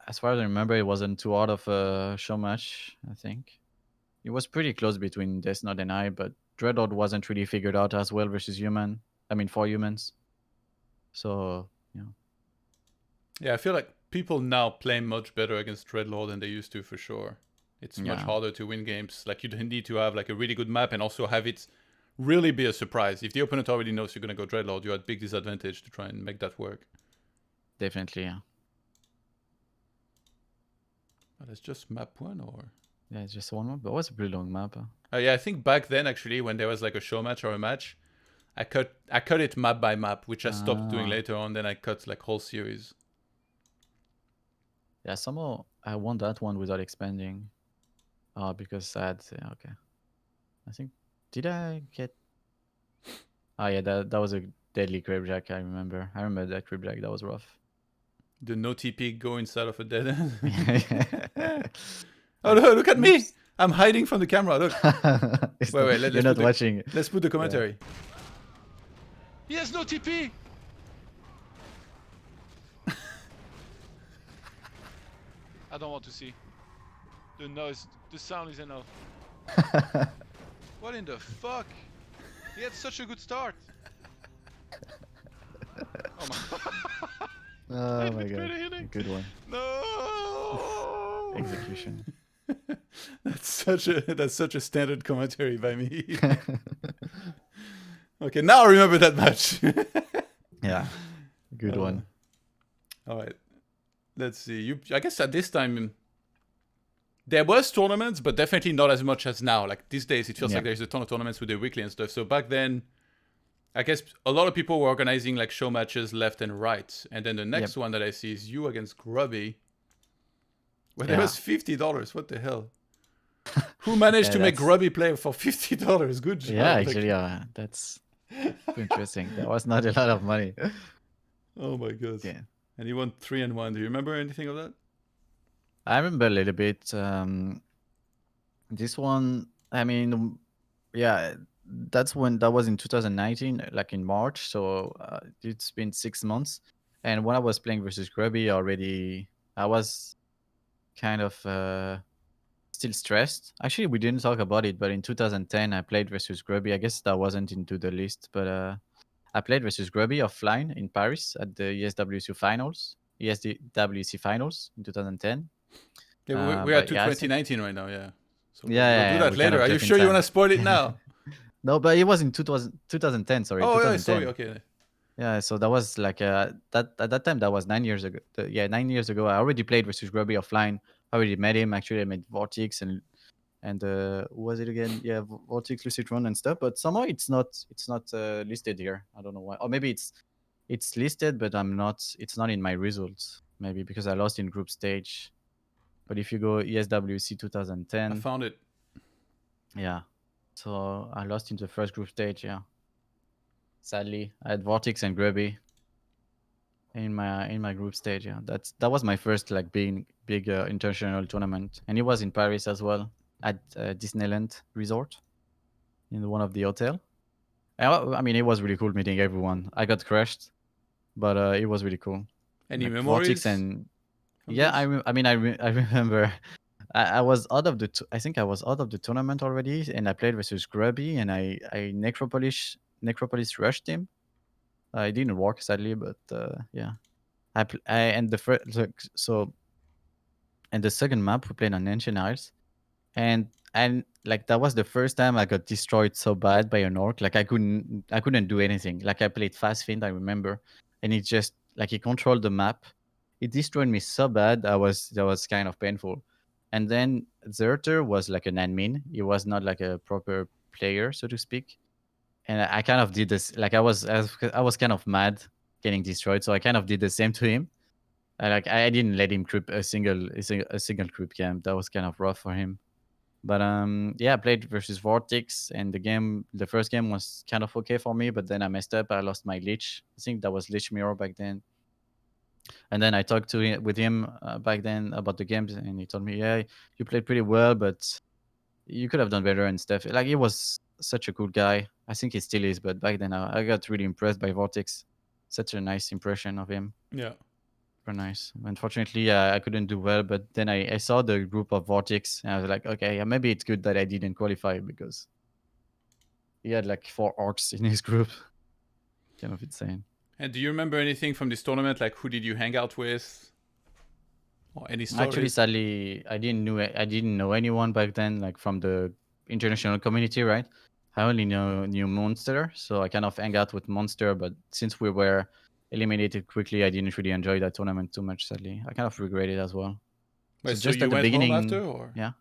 as far as I remember, it wasn't too hard of a show match, I think. It was pretty close between Death Note and I, but Dreadlord wasn't really figured out as well versus human. I mean, for humans. So, yeah. Yeah, I feel like people now play much better against Dreadlord than they used to, for sure. It's much harder to win games. Like, you need to have like a really good map and also have it really be a surprise. If the opponent already knows you're going to go Dreadlord, you're at big disadvantage to try and make that work. Definitely, yeah. But it's just map 1, or... Yeah, it's just one map, but it was a pretty long map. Yeah, I think back then, actually, when there was like a show match or a match, I cut it map by map, which I stopped doing later on. Then I cut like whole series. Yeah, somehow I won that one without expanding. Because I had... okay. I think... Did I get... Oh yeah, that was a deadly Crabjack, I remember. I remember that Crabjack, that was rough. The no TP go inside of a dead end. Oh, look at me! I'm hiding from the camera, look. Wait, you're not watching. Let's put the commentary. Yeah. He has no TP! I don't want to see. The noise, the sound is enough. What in the fuck? He had such a good start. Oh my... Oh my god, good one. No! Execution. That's such a standard commentary by me. Okay, now I remember that match. Yeah, good one. All right, let's see. I guess at this time there was tournaments, but definitely not as much as now. Like these days, it feels like there's a ton of tournaments with the weekly and stuff. So back then, I guess a lot of people were organizing like show matches left and right. And then the next one that I see is you against Grubby. Well, that was $50. What the hell? Who managed to make Grubby play for $50? Good job. Yeah, actually, that's interesting. That was not a lot of money. Oh my god. Yeah. And he won 3-1. Do you remember anything of that? I remember a little bit. This one, I mean, yeah, that was in 2019, like in March. So it's been 6 months. And when I was playing versus Grubby already, I was kind of still stressed. Actually, we didn't talk about it, but in 2010, I played versus Grubby. I guess that wasn't into the list, but I played versus Grubby offline in Paris at the ESWC finals in 2010. Yeah, we are to 2019 right now, yeah. So we'll do that later. Are you sure you want to spoil it now? No, but it was in 2010, sorry. Oh, 2010. yeah, sorry, okay. Yeah, so that was like at that time, that was 9 years ago. 9 years ago, I already played versus Grubby offline. I already met him. Actually, I met Vortex and who was it again? Yeah, Vortex, Lucitron and stuff. But somehow it's not listed here. I don't know why. Or maybe it's listed, but it's not in my results. Maybe because I lost in group stage. But if you go ESWC 2010, I found it. Yeah, so I lost in the first group stage. Yeah, sadly, I had Vortex and Grubby in my group stage. Yeah, that was my first like big international tournament, and it was in Paris as well at Disneyland Resort in one of the hotel. I mean, it was really cool meeting everyone. I got crushed, but it was really cool. Any like memories? Vortex and I remember. I was out of the. I think I was out of the tournament already, and I played versus Grubby, and I Necropolis rushed him. It didn't work sadly, but yeah. And the first and the second map we played on Ancient Isles, and like that was the first time I got destroyed so bad by an orc. Like I couldn't do anything. Like I played fast Fiend, I remember, and it just like he controlled the map. It destroyed me so bad. That was kind of painful. And then Zerter was like an admin. He was not like a proper player, so to speak. And I kind of did this. Like I was kind of mad getting destroyed, so I kind of did the same to him. I didn't let him creep a single creep camp. That was kind of rough for him. But yeah, I played versus Vortex, and the first game was kind of okay for me. But then I messed up. I lost my Lich. I think that was Lich Mirror back then. And then I talked with him back then about the games, and he told me, "Yeah, you played pretty well, but you could have done better and stuff." Like he was such a cool guy. I think he still is, but back then I got really impressed by Vortex. Such a nice impression of him. Yeah. Super nice. Unfortunately, I couldn't do well, but then I saw the group of Vortex, and I was like, okay, yeah, maybe it's good that I didn't qualify because he had like 4 orcs in his group. Kind of insane. And do you remember anything from this tournament? Like, who did you hang out with? Or any stories? Actually, sadly, I didn't know anyone back then, like from the international community, right? I only knew Monster, so I kind of hang out with Monster. But since we were eliminated quickly, I didn't really enjoy that tournament too much. Sadly, I kind of regret it as well. Wait, so just you at the went beginning, home after, or yeah,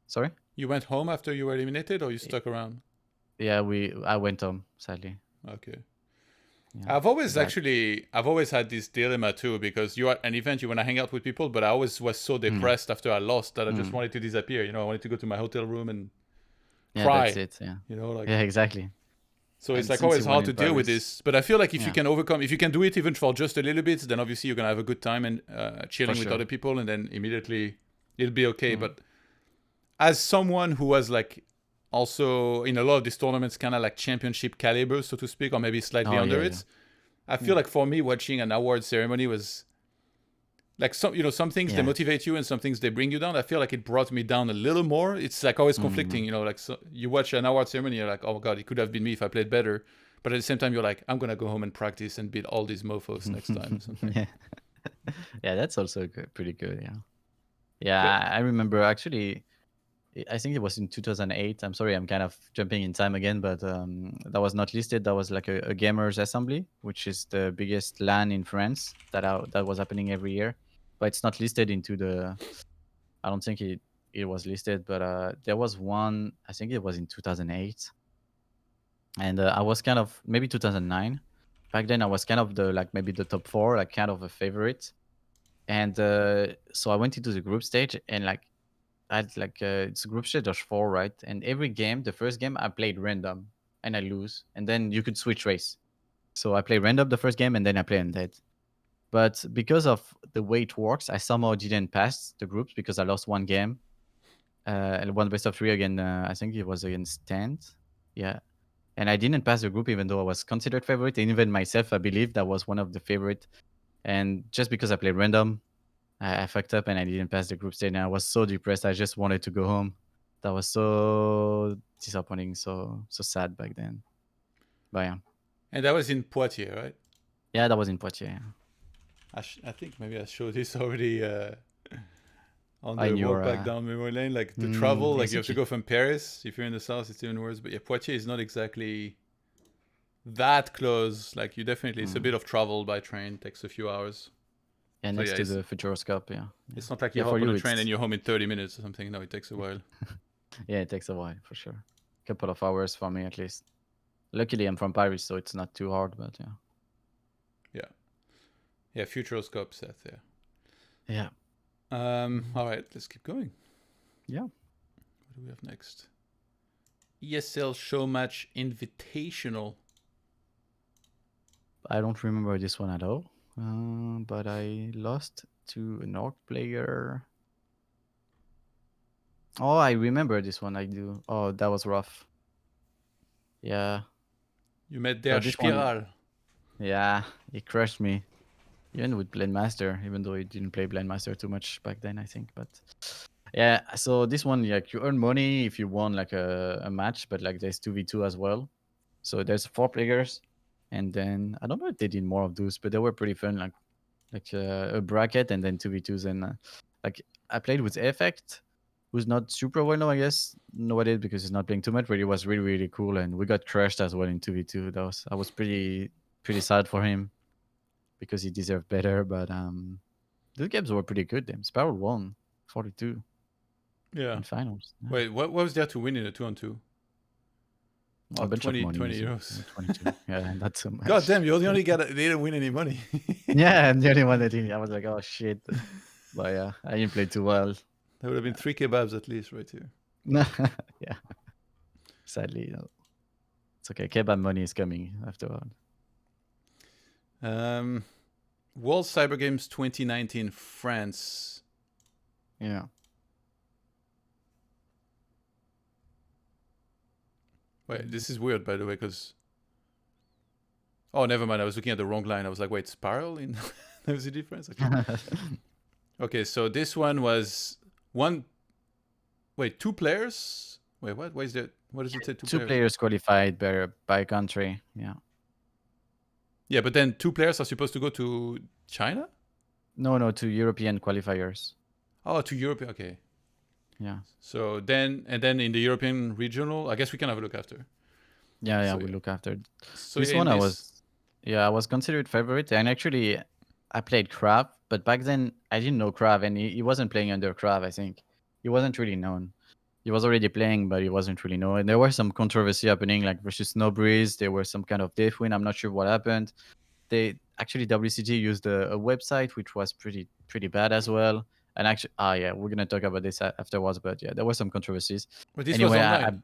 sorry. You went home after you were eliminated, or you stuck around? Yeah, I went home. Sadly. Okay. Yeah, I've always had this dilemma too, because you are at an event, you want to hang out with people, but I always was so depressed after I lost that I just wanted to disappear. You know, I wanted to go to my hotel room and cry. That's it. Yeah. You know, like yeah, exactly. So it's like always hard to deal with this, but I feel like if you can overcome, if you can do it even for just a little bit, then obviously you're gonna have a good time and chilling with other people, and then immediately it'll be okay. But as someone who was like also in a lot of these tournaments, kind of like championship caliber, so to speak, or maybe slightly under it, I feel like for me watching an award ceremony was like some things they motivate you and some things they bring you down. I feel like it brought me down a little more. It's like always conflicting, you know, like you watch an award ceremony, you're like, oh god, it could have been me if I played better. But at the same time, you're like, I'm gonna go home and practice and beat all these mofos next time. Or something. Yeah, that's also good, pretty good. Yeah, I remember actually. I think it was in 2008. I'm sorry, I'm kind of jumping in time again, but that was not listed. That was like a gamers assembly, which is the biggest LAN in France that was happening every year, but it's not listed into the. I don't think it was listed, but there was one. I think it was in 2008, and I was kind of maybe 2009. Back then, I was kind of the like maybe the top four, like kind of a favorite, and so I went into the group stage and like I had like it's a group stage of four, right? And every game, the first game, I played random and I lose, and then you could switch race. So I play random the first game, and then I play undead. But because of the way it works, I somehow didn't pass the groups because I lost one game, and one best of three again. I think it was against Tent, yeah. And I didn't pass the group even though I was considered favorite, and even myself, I believed I was one of the favorite. And just because I played random, I fucked up and I didn't pass the group stage, and I was so depressed. I just wanted to go home. That was so disappointing, so sad back then. But yeah, And that was in Poitiers, right? yeah, that was in Poitiers. Yeah. I think maybe I showed this already on I the knew. walk back down memory lane. Like to travel, like you have to go from Paris. If you're in the south, it's even worse. But yeah, Poitiers is not exactly that close. Like you definitely, it's a bit of travel by train. Takes a few hours. Yeah, So next yeah, to the Futuroscope. Yeah. it's not like you Yeah, hop for on you, a train and it's you're home in 30 minutes or something. No, it takes a while. yeah, it takes a while for sure. Couple of hours for me at least. Luckily, I'm from Paris, so it's not too hard. But yeah. Yeah. Yeah, Futuroscope set there. Yeah. All right, let's keep going. Yeah. What do we have next? ESL Show Match Invitational. I don't remember this one at all. But I lost to an orc player. Oh, I remember this one. I do. Oh, that was rough. Yeah. You met So Der this one, Spiral. yeah, he crushed me. Even with Blade Master, even though he didn't play Blade Master too much back then, I think. But yeah, so this one, like you earn money if you won like a match, but like there's 2v2 as well. So there's 4 players, and then I don't know if they did more of those, but they were pretty fun. Like a bracket and then 2v2s, and like I played with Effect, who's not super well known, I guess. Nobody because he's not playing too much, but he was really really cool, and we got crushed as well in 2v2. I was pretty sad for him because he deserved better, but the games were pretty good. Them Sparrow won 42 Yeah. in finals. Yeah. Wait, what was there to win in a 2-on-2? A Oh, bunch 20, of money, 20 easy. euros. 22. Yeah, not so much. God damn, you're the only guy that didn't win any money. Yeah, I'm the only one that didn't. I was like, oh shit. But yeah, I didn't play too well. There would have been 3 kebabs at least right here. Yeah. Sadly, it's okay. Kebab money is coming afterward. World Cyber Games 2019 France. Yeah. Wait, this is weird, by the way, because... Oh, never mind. I was looking at the wrong line. I was like, wait, Spiral? There was a difference? Okay. Okay, so this one was one... Wait, 2 players? Wait, what? Why is there... What does it say? 2 Two players? players qualified by country. Yeah. Yeah, but then 2 players are supposed to go to China? No, to European qualifiers. Oh, to Europe. Okay. Yeah. So then, and then in the European regional, I guess we can have a look after. Yeah, So, we'll look after. So This in one this, I was considered favorite, and actually I played Krav, but back then I didn't know Krav, and he wasn't playing under Krav. I think he wasn't really known. He was already playing, but he wasn't really known. And there was some controversy happening, like versus Snowbreeze. There was some kind of death win. I'm not sure what happened. They actually WCG used a website which was pretty bad as well. And actually, yeah, we're gonna talk about this afterwards. But yeah, there were some controversies. but this was Anyway, online.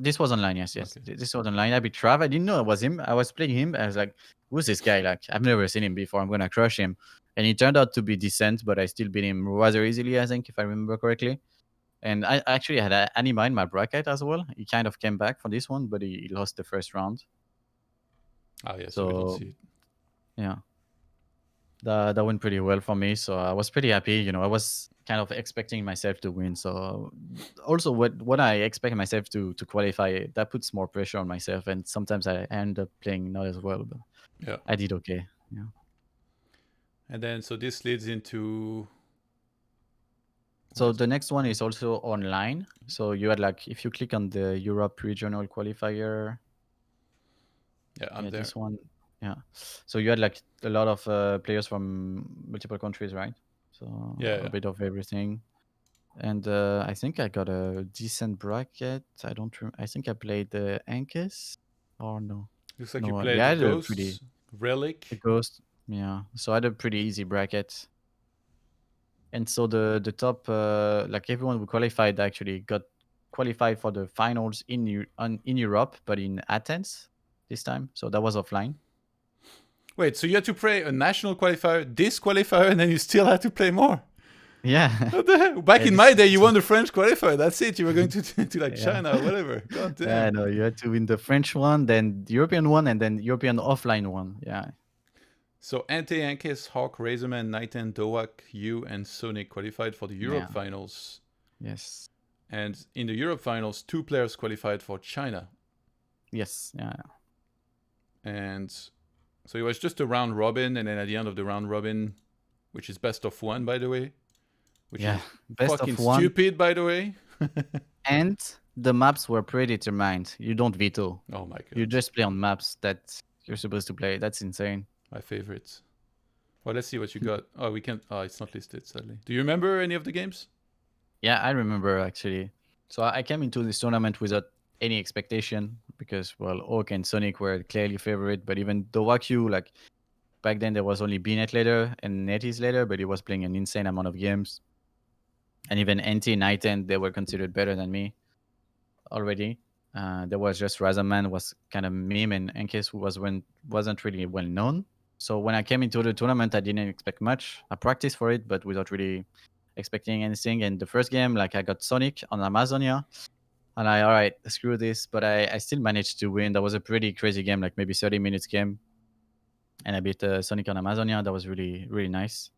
this was online. Yes. Okay. This was online. I beat Trav. I didn't know it was him. I was playing him. I was like, who's this guy? Like, I've never seen him before. I'm gonna crush him. And he turned out to be decent, but I still beat him rather easily, I think, if I remember correctly. And I actually had Anima in my bracket as well. He kind of came back for this one, but he lost the first round. Oh yeah, so we don't So see it. yeah, that went pretty well for me. So I was pretty happy. You know, I was kind of expecting myself to win. So also, when I expect myself to qualify, that puts more pressure on myself, and sometimes I end up playing not as well. But Yeah. I did okay. Yeah. And then so this leads into So the next one is also online. So you had like, if you click on the Europe regional qualifier, Yeah, I'm there. this one, yeah. So you had like a lot of players from multiple countries, right? So Yeah, a yeah. bit of everything. And I think I got a decent bracket. I think I played the Ankus, or no? Looks like you No, played yeah, I the had a pretty Ghosts, Relic. Ghost. Yeah, so I had a pretty easy bracket. And so the top, like everyone who qualified actually got qualified for the finals in Europe, but in Athens this time. So that was offline. Wait, so you had to play a national qualifier, this qualifier, and then you still had to play more? Yeah. What the hell? Back Yeah, in my day, this you was, won the French qualifier. That's it. You were going to like yeah. China or whatever. God Yeah, damn. no, you had to win the French one, then the European one, and then European offline one. Yeah. So Ante, Ankis, Hawk, Razorman, Nighten, Dowak, Yu, and Sonic qualified for the Europe Yeah. finals. Yes. And in the Europe finals, 2 players qualified for China. Yes. Yeah. And so it was just a round robin, and then at the end of the round robin, which is best of 1, by the way, which Yeah. is Best fucking of one. stupid, by the way. And the maps were predetermined. You don't veto. Oh my god. You just play on maps that you're supposed to play. That's insane. My favorite. Well, let's see what you got. Oh, we can't. Oh, it's not listed, sadly. Do you remember any of the games? Yeah, I remember actually. So I came into this tournament without any expectation because, well, Oak and Sonic were clearly favorite. But even Dowakyu, like back then, there was only BNet later and NetEase later, but he was playing an insane amount of games. And even NT and I-10, they were considered better than me already. There was just Razorman was kind of meme, and Enkes who wasn't really well known. So when I came into the tournament, I didn't expect much. I practiced for it, but without really expecting anything. And the first game, like I got Sonic on Amazonia, and all right, screw this. But I still managed to win. That was a pretty crazy game, like maybe 30 minutes game, and I beat Sonic on Amazonia. That was really really nice.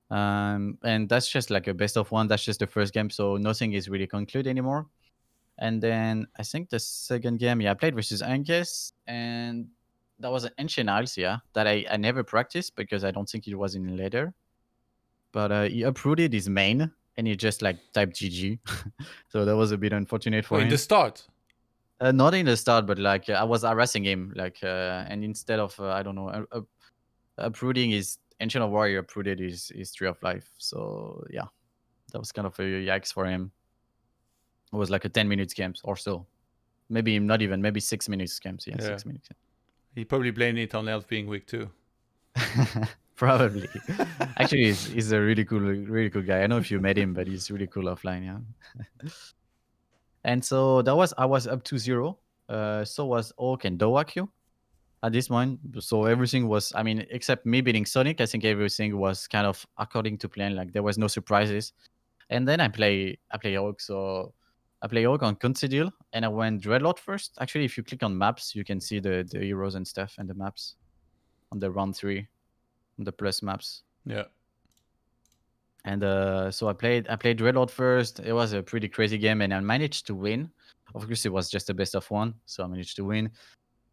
And that's just like a best of one. That's just the first game, so nothing is really concluded anymore. And then I think the second game, yeah, I played versus Angus, and that was an Ancient Isles, yeah, that I never practiced because I don't think it was in leather. But he uprooted his main, and he just like typed GG. So that was a bit unfortunate Oh, for in the him. start. Not in the start, but like I was harassing him, like, and instead of I don't know, uprooting his Ancient Warrior, uprooted his Tree of Life. So yeah, that was kind of a yikes for him. It was like a 10 minutes game or so. Maybe not even, maybe 6 minutes games. Yeah, Yeah. 6 minutes. He probably blamed it on Elf being weak too. Probably. Actually, he's a really cool guy. I know if you met him, but he's really cool offline. Yeah. And so I was up to 0. So was Oak and Dowakyu at this point. So everything was, I mean, except me beating Sonic, I think everything was kind of according to plan. Like there was no surprises. And then I play Oak. So I play Oak on Considil, and I went Dreadlord first. Actually, if you click on maps, you can see the heroes and stuff and the maps on the round 3, on the plus maps. Yeah. And so I played Dreadlord first. It was a pretty crazy game, and I managed to win. Of course, it was just a best of 1, so I managed to win.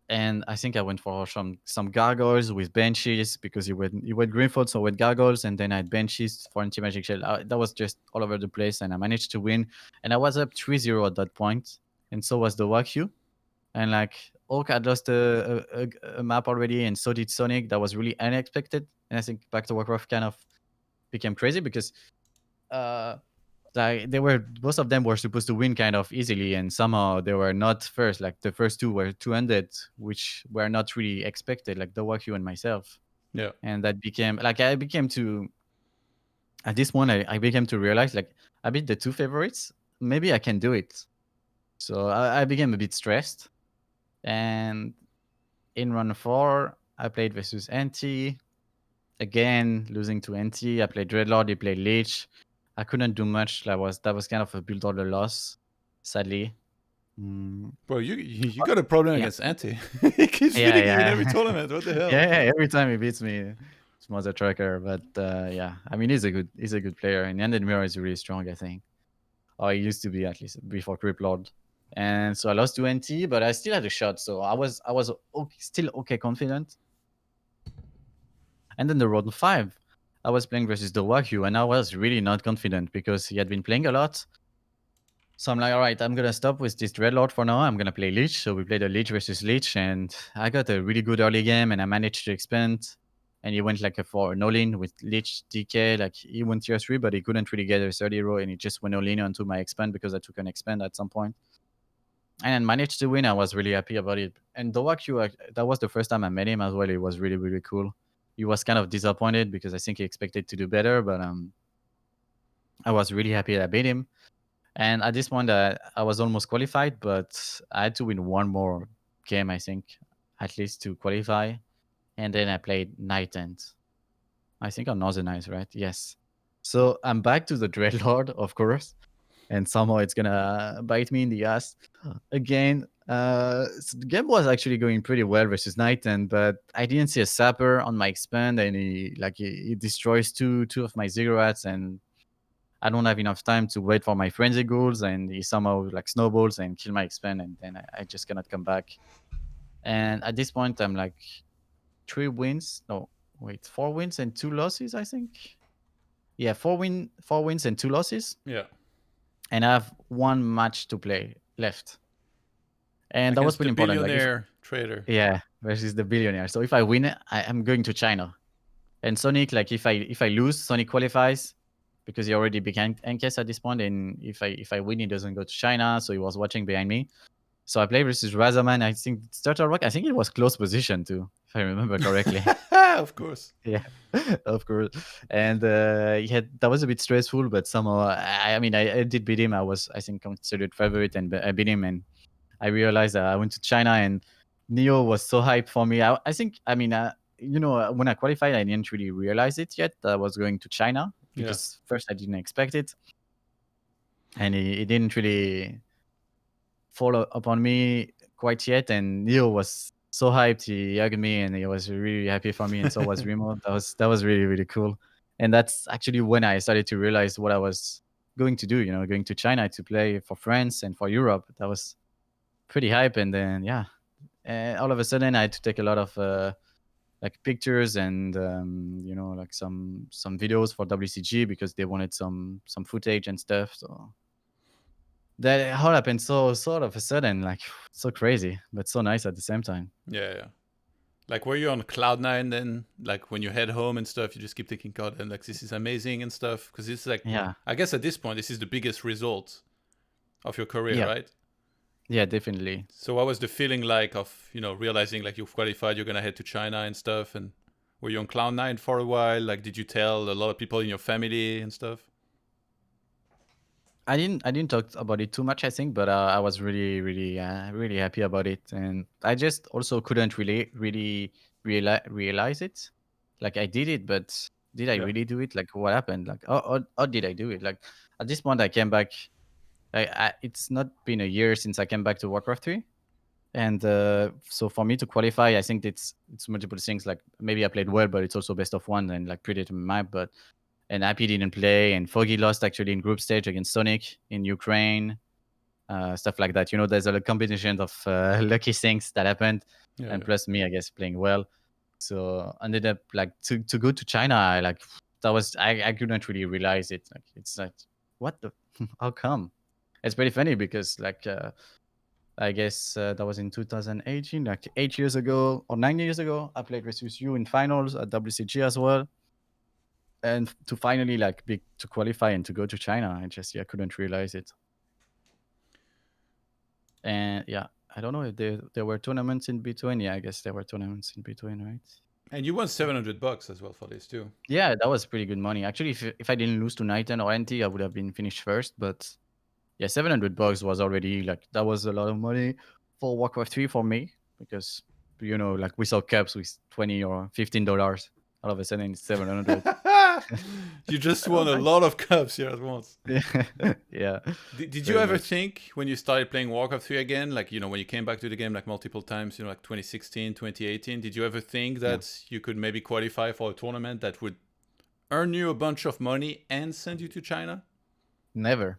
And I think I went for some gargoyles with benches because you went Greenfold, so with gargoyles, and then I had benches for anti-magic shell. That was just all over the place, and I managed to win. And I was up 3-0 at that point, and so was the Wakyu. And like Oak had lost a map already, and so did Sonic. That was really unexpected. And I think Back to Warcraft kind of became crazy because like they were, both of them were supposed to win kind of easily, and somehow they were not first. Like the first 2 were 200, which were not really expected, like the Wakyu and myself. Yeah. And that became like I became to at this point I became to realize like I beat the 2 favorites. Maybe I can do it. So I became a bit stressed. And in round 4, I played versus NT. Again, losing to NT. I played Dreadlord, he played Lich. I couldn't do much. That was kind of a build order loss, sadly. Bro, you got a problem Yeah. against Ante. He keeps beating you in every tournament. What the hell? Yeah, every time he beats me, it's Mother Tracker. But yeah, I mean, he's a good player. And Undead Mirror is really strong, I think. Or he used to be, at least before Crip Lord. And so I lost to NT, but I still had a shot. So I was still okay confident. And then the round 5, I was playing versus the Wagyu, and I was really not confident because he had been playing a lot. So I'm like, all right, I'm gonna stop with this Dreadlord for now. I'm gonna play Lich. So we played a Lich versus Lich, and I got a really good early game, and I managed to expand. And he went like for an all-in with Lich DK. Like he went tier 3, but he couldn't really get a 30 row, and he just went all-in onto my expand because I took an expand at some point. And managed to win. I was really happy about it. And the Wagyu, that was the first time I met him as well. It was really, really cool. He was kind of disappointed because I think he expected to do better, but I was really happy that I beat him. And at this point, I was almost qualified, but I had to win one more game, I think, at least to qualify. And then I played Night End. I think on Northern Nights, right? Yes. So I'm back to the Dreadlord, of course. And somehow it's gonna bite me in the ass again. So the game was actually going pretty well versus Night End, but I didn't see a sapper on my expand, and he destroys two of my Ziggurats, and I don't have enough time to wait for my frenzy goals, and he somehow like snowballs and kill my expand, and then I just cannot come back. And at this point, I'm like 4 wins and 2 losses, I think. Yeah, 4 wins and 2 losses. Yeah. And I have 1 match to play left. And that was Against really the important. billionaire trader. Yeah, versus the billionaire. So if I win, I'm going to China. And Sonic, like if I lose, Sonic qualifies because he already began NCAS at this point. And if I win, he doesn't go to China. So he was watching behind me. So I played versus Razaman. I think Turtle Rock. I think it was close position too, if I remember correctly. Of course. Yeah, of course. And that was a bit stressful, but somehow I did beat him. I think considered favorite, and I beat him. And I realized that I went to China, and Neo was so hyped for me. I think when I qualified, I didn't really realize it yet that I was going to China because first I didn't expect it, and it didn't really follow up on me quite yet. And Neo was so hyped. He hugged me, and he was really happy for me, and so was Remo. That was really, really cool. And that's actually when I started to realize what I was going to do. Going to China to play for France and for Europe. That was pretty hype. And then all of a sudden I had to take a lot of like pictures and like some videos for WCG because they wanted some footage and stuff. So that all happened so sort of a sudden, like so crazy, but so nice at the same time. Yeah. Like, were you on cloud nine then? Like, when you head home and stuff, you just keep thinking, God, and like, this is amazing and stuff? Because it's like, Yeah. I guess at this point, this is the biggest result of your career, right? Yeah, definitely. So what was the feeling like of, realizing like you've qualified, you're going to head to China and stuff? And were you on cloud nine for a while? Like, did you tell a lot of people in your family and stuff? I didn't talk about it too much, I think, but I was really, really, really happy about it, and I just also couldn't really realize it. Like I did it, but did I really do it? Like what happened? Like how did I do it? Like at this point, I came back. It's not been a year since I came back to Warcraft 3, and so for me to qualify, I think it's multiple things. Like maybe I played well, but it's also best of one and like predetermined map, but. And Happy didn't play, and Foggy lost actually in group stage against Sonic in Ukraine, stuff like that. There's a combination of lucky things that happened, and plus me, I guess, playing well. So ended up like to go to China. I couldn't really realize it. Like it's like what the how come? It's pretty funny because like I guess that was in 2018, like 8 years ago or 9 years ago. I played versus you in finals at WCG as well. And to finally to qualify and to go to China, I couldn't realize it. And I don't know if there were tournaments in between. Yeah, I guess there were tournaments in between, right? And you won $700 as well for this too. Yeah, that was pretty good money. Actually, if I didn't lose to Nighten or NT, I would have been finished first. But yeah, $700 was already that was a lot of money for Warcraft 3 for me because like we saw cups with $20 or $15. All of a sudden, it's 700. You just won a lot of cups here at once. Yeah. Did you ever think when you started playing Warcraft 3 again, like, when you came back to the game like multiple times, like 2016, 2018, did you ever think that you could maybe qualify for a tournament that would earn you a bunch of money and send you to China? Never.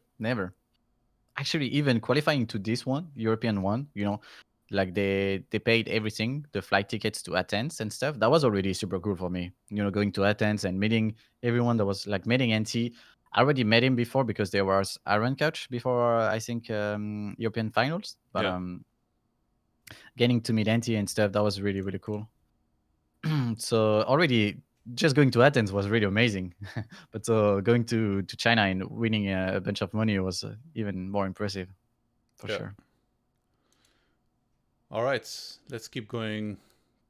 Actually, even qualifying to this one, European one, Like they paid everything, the flight tickets to Athens and stuff. That was already super cool for me. Going to Athens and meeting everyone. That was like meeting NT. I already met him before because there was Iron Couch before I think European finals. But Yeah. getting to meet NT and stuff, that was really really cool. So already just going to Athens was really amazing. But going to China and winning a bunch of money was even more impressive, for Yeah. sure. All right, let's keep going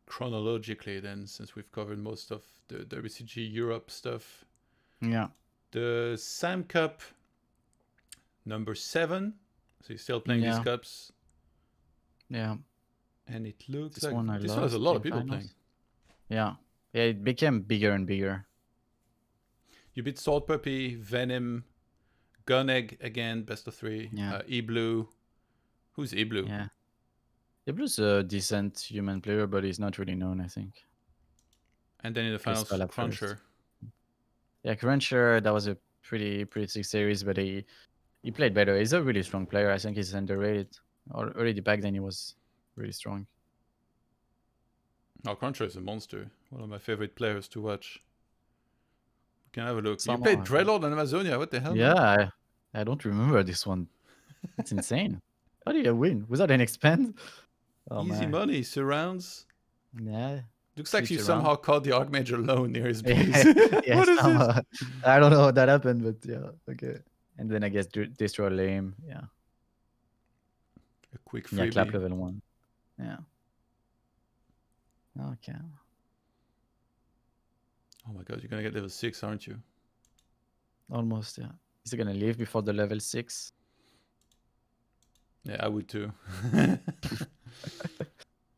chronologically then, since we've covered most of the WCG Europe stuff. Yeah. The Sam Cup number 7. So you're still playing these Yeah. cups, Yeah. and it looks This like one I this one has a lost lot of in people playing. finals. Yeah. Yeah, it became bigger and bigger. You beat Salt Puppy, Venom, Gunegg again, best of 3. Yeah. E-Blue. Who's E-Blue? Yeah. Iblu's a decent human player, but he's not really known, I think. And then in the Plays finals, Fallout first. Cruncher. Yeah, Cruncher, that was a pretty sick series, but he played better. He's a really strong player. I think he's underrated. Already back then he was really strong. Oh, Cruncher is a monster. One of my favorite players to watch. We can have a look. You played Somehow. Dreadlord and Amazonia. What the hell, man? Yeah, I don't remember this one. It's insane. How did I win? Without any expense? Oh Easy man. money, surrounds. Yeah. Looks like you Switch around. somehow caught the Archmage alone near his base. Yeah, What is this? I don't know how that happened, but yeah, okay. And then I guess destroy lame. Yeah. A quick Yeah, clap freebie. level 1. Yeah. Okay. Oh my god, you're gonna get level 6, aren't you? Almost, yeah. Is he gonna leave before the level 6? Yeah, I would too.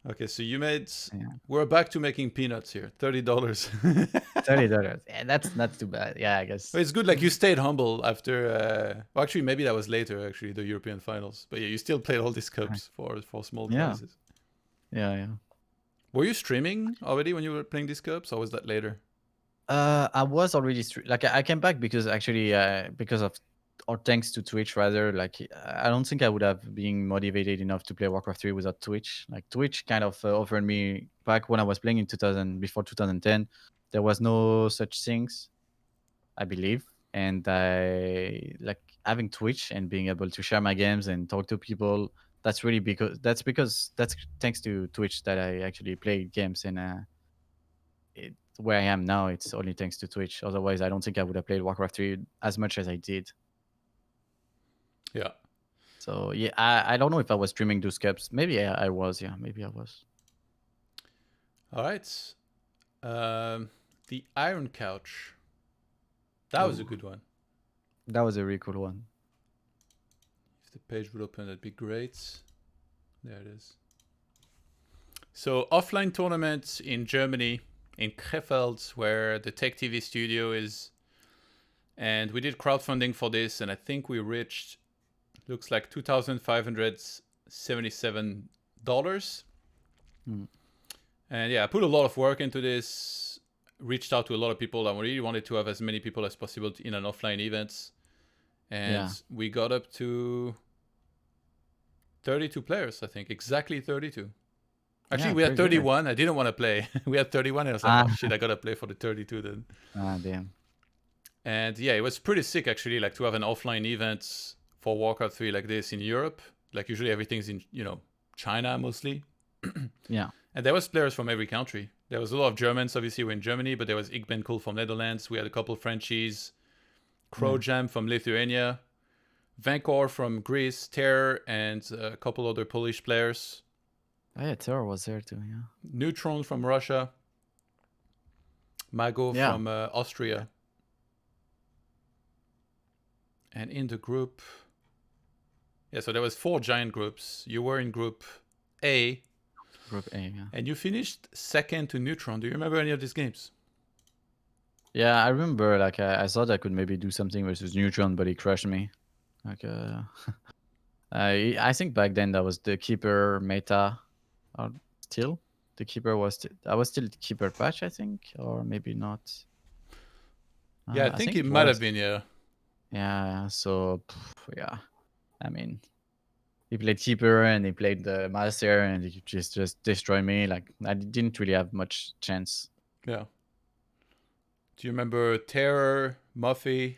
Okay, so you made... Yeah. We're back to making peanuts here. $30. $30. Yeah, that's not too bad. Yeah, I guess. But it's good, like you stayed humble after... well, actually, maybe that was later, actually, the European finals. But yeah, you still played all these cups for small Yeah. prizes. Yeah. Were you streaming already when you were playing these cups, or was that later? I was already like I came back because actually because of or thanks to Twitch rather. Like I don't think I would have been motivated enough to play Warcraft 3 without Twitch. Like Twitch kind of offered me back when I was playing in 2000 before 2010. There was no such things, I believe, and I like having Twitch and being able to share my games and talk to people. That's really because that's thanks to Twitch that I actually played games and where I am now, it's only thanks to Twitch. Otherwise, I don't think I would have played Warcraft 3 as much as I did. Yeah. So yeah, I don't know if I was streaming those cups. Maybe I was. Yeah, maybe I was. All right. The Iron Couch. That was a good one. That was a really cool one. If the page would open, that'd be great. There it is. So offline tournaments in Germany, in Krefeld, where the Tech TV studio is. And we did crowdfunding for this, and I think we reached, looks like $2,577. And yeah, I put a lot of work into this, reached out to a lot of people. I really wanted to have as many people as possible in an offline event. And we got up to 32 players, I think. Exactly 32. Actually, we had 31. Good. I didn't want to play. We had 31, and I was like, oh shit, I gotta play for the 32 then. Damn. And yeah, it was pretty sick actually, like to have an offline event for Warcraft 3 like this in Europe. Like usually everything's in, China mostly. Yeah. And there was players from every country. There was a lot of Germans, obviously, were in Germany, but there was Igbencool from Netherlands. We had a couple Frenchies, Crowjam from Lithuania, Vankor from Greece, Terror, and a couple other Polish players. Oh yeah, Terror was there too, yeah. Neutron from Russia. Mago from Austria. And in the group... Yeah, so there was 4 giant groups. You were in Group A. Group A, yeah. And you finished second to Neutron. Do you remember any of these games? Yeah, I remember, like, I thought I could maybe do something versus Neutron, but he crushed me. Like, I think back then that was the Keeper meta. Still? The Keeper was... I was still Keeper patch, I think, or maybe not. Yeah, I think it might have been, yeah. Yeah, so, yeah. I mean, he played keeper and he played the master, and he just destroyed me. Like I didn't really have much chance. Yeah. Do you remember Terror, Muffy?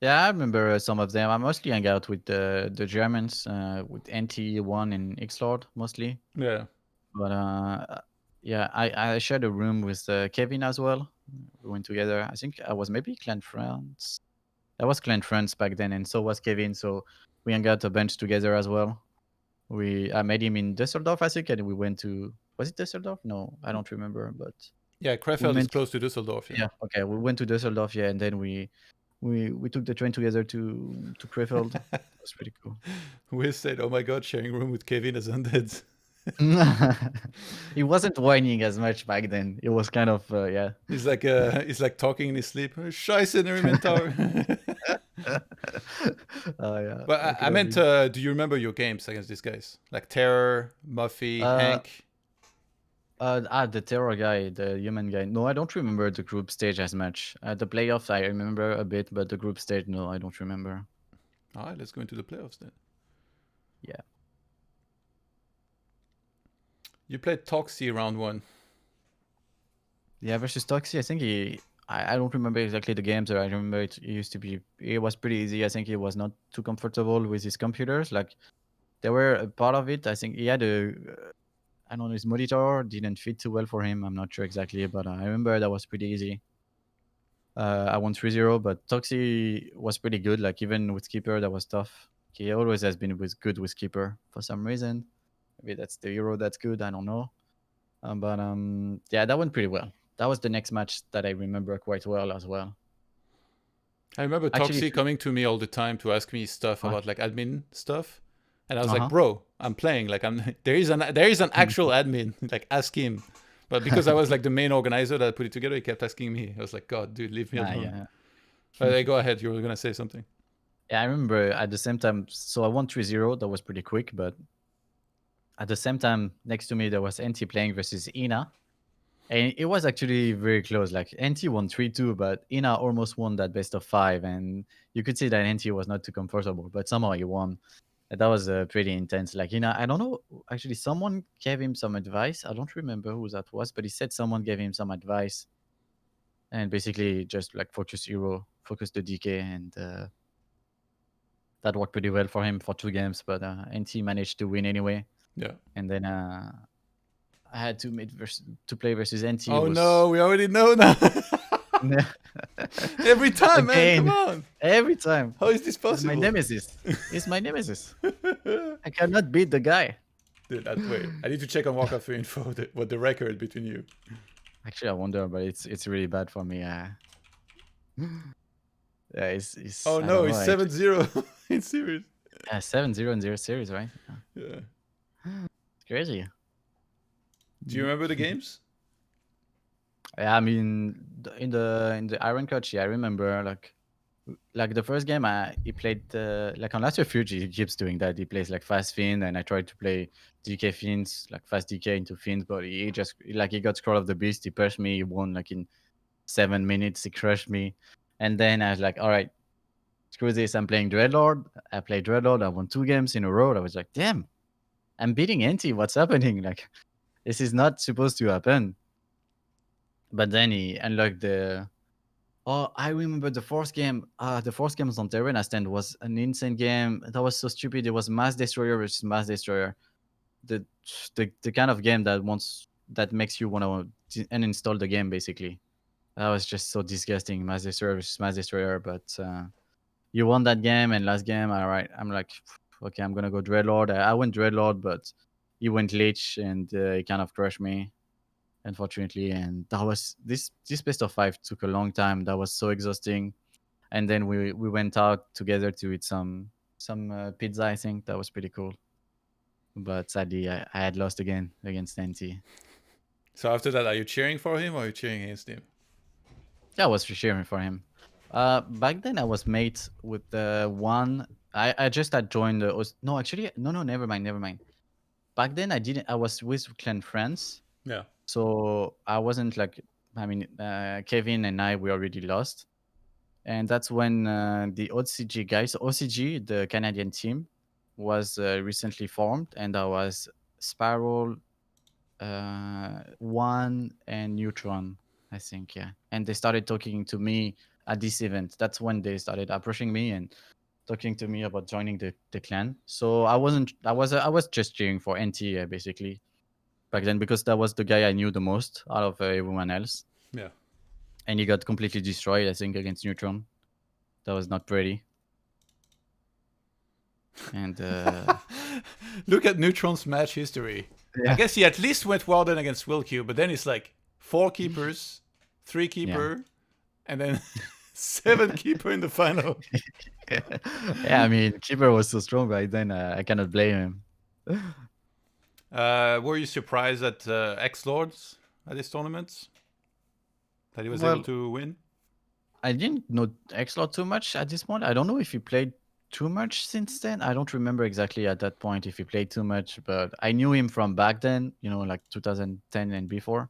Yeah, I remember some of them. I mostly hang out with the Germans, with NT1 and Xlord mostly. Yeah. But yeah, I shared a room with Kevin as well. We went together. I think I was maybe Clan France. I was Clan France back then, and so was Kevin. So we hung out a bunch together as well. I met him in Düsseldorf, I think, and we went to, was it Düsseldorf? No, I don't remember. But Yeah, we Krefeld is went. close to Düsseldorf, yeah. Yeah, okay, we went to Düsseldorf, yeah, and then we took the train together to Krefeld. It was pretty cool. We said, oh my god, sharing room with Kevin as undead. He wasn't whining as much back then. It was kind of yeah. He's like talking in his sleep. Scheiße, in tower. Oh yeah, But I I could meant, only. do you remember your games against these guys? Like Terror, Muffy, Uh, Hank? the terror guy, the human guy. No, I don't remember the group stage as much. The playoffs I remember a bit, but the group stage, no, I don't remember. All right, let's go into the playoffs then. Yeah. You played Toxie round one. Yeah, versus Toxie, I think I don't remember exactly the games, or I remember it used to be, it was pretty easy. I think he was not too comfortable with his computers. Like, there were a part of it. I think he had I don't know, his monitor didn't fit too well for him. I'm not sure exactly, but I remember that was pretty easy. I won 3-0, but Toxie was pretty good. Like, even with Keeper, that was tough. He always has been good with Keeper for some reason. Maybe that's the hero that's good. I don't know. But yeah, that went pretty well. That was the next match that I remember quite well as well. I remember Actually, Toxie coming to me all the time to ask me stuff what? about like admin stuff. And I was like, Uh bro, I'm playing. Like I'm there is an actual admin. Like ask him. But because I was like the main organizer that put it together, he kept asking me. I was like, God, dude, leave me huh. alone. Yeah. Go ahead. You were gonna say something. Yeah, I remember at the same time. So I won 3-0. That was pretty quick. But at the same time, next to me, there was NT playing versus Ina. And it was actually very close. Like NT won 3-2, but Ina almost won that best of 5. And you could see that NT was not too comfortable, but somehow he won. And that was pretty intense. Like Ina, I don't know. Actually, someone gave him some advice. I don't remember who that was, but he said someone gave him some advice and basically just like focus the DK, and that worked pretty well for him for 2 games. But NT managed to win anyway. Yeah. And then I had to play versus NT. Oh Was no, we already know now. Every time, man. Come again on. every time. How is this He's my possible? nemesis. He's my nemesis. I cannot beat the guy. Dude, wait. I need to check on Warcraft info what the record between you. Actually, I wonder, but it's really bad for me. Yeah, it's Oh I don't no, know. it's Actually, 7-0 in series. yeah, 7-0 in their series, right? Yeah. It's crazy. Do you remember the games? Yeah, I mean, in the Iron Coach, yeah, I remember like the first game, he played like on Last Refuge. He keeps doing that. He plays like fast Fiend, and I tried to play DK Fiends, like fast DK into Fiends, but he just like he got Scroll of the Beast. He pushed me. He won like in 7 minutes. He crushed me, and then I was like, all right, screw this. I'm playing Dreadlord. I played Dreadlord. I won 2 games in a row. I was like, damn, I'm beating NT. What's happening? Like, this is not supposed to happen. But then he unlocked the. Oh, I remember the fourth game. The fourth game on Terran Stand was an insane game. That was so stupid. It was Mass Destroyer versus Mass Destroyer. The the kind of game that makes you want to uninstall the game basically. That was just so disgusting. Mass Destroyer versus Mass Destroyer. But you won that game, and last game, all right. I'm like, okay, I'm gonna go Dreadlord. I went Dreadlord, but he went Lich, and he kind of crushed me, unfortunately. And that was this best of 5 took a long time. That was so exhausting. And then we went out together to eat some pizza. I think that was pretty cool. But sadly, I had lost again against NT. So after that, are you cheering for him or are you cheering against him? Yeah, I was cheering for him. Back then I was mates with the one. I just had joined the. No, actually, no, never mind, never mind. Back then I didn't. I was with Clan France, Yeah. so I wasn't like. I mean, Kevin and I we already lost, and that's when the OCG guys, OCG, the Canadian team, was recently formed, and I was Spiral, One, and Neutron, I think. Yeah, and they started talking to me at this event. That's when they started approaching me and talking to me about joining the clan. So I wasn't. I was just cheering for NT basically back then because that was the guy I knew the most out of everyone else. Yeah. And he got completely destroyed, I think, against Neutron. That was not pretty. And Look at Neutron's match history. I yeah, guess he at least went well done against Wilq, but then it's like 4 keepers, 3 yeah, keeper, and then 7 keeper in the final. yeah. I mean, Keeper was so strong right then. I cannot blame him. Were you surprised at X Lords at this tournament that he was able Well, to win? I didn't know Xlot too much at this point. I don't know if he played too much since then. I don't remember exactly at that point if he played too much, but I knew him from back then, like 2010 and before.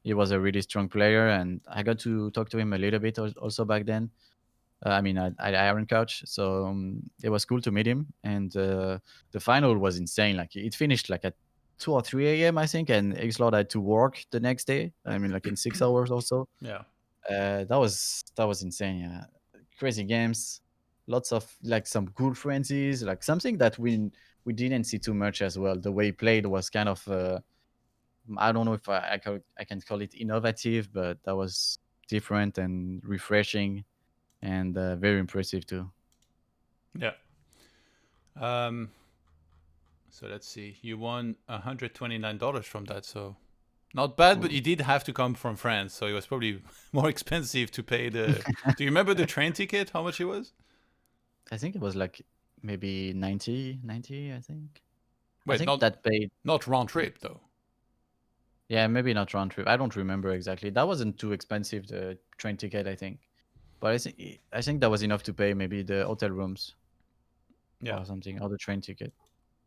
He was a really strong player, and I got to talk to him a little bit also back then. I mean, at Iron Couch, so it was cool to meet him. And the final was insane. Like it finished like at 2 or 3 a.m. I think, and Xlord had to work the next day. I mean, like in 6 hours or so. Yeah. That was insane. Yeah, crazy games, lots of like some cool frenzies, like something that we didn't see too much as well. The way he played was kind of I don't know if I can call it innovative, but that was different and refreshing and very impressive too. Yeah. So let's see. You won $129 from that, so not bad, but Ooh. you did have to come from France, so it was probably more expensive to pay the. Do you remember the train ticket? How much it was? I think it was like maybe 90, I think. I Wait, think that paid. not round trip though. Yeah, maybe not round trip. I don't remember exactly. That wasn't too expensive, the train ticket, I think. But I think that was enough to pay maybe the hotel rooms Yeah. or something, or the train ticket.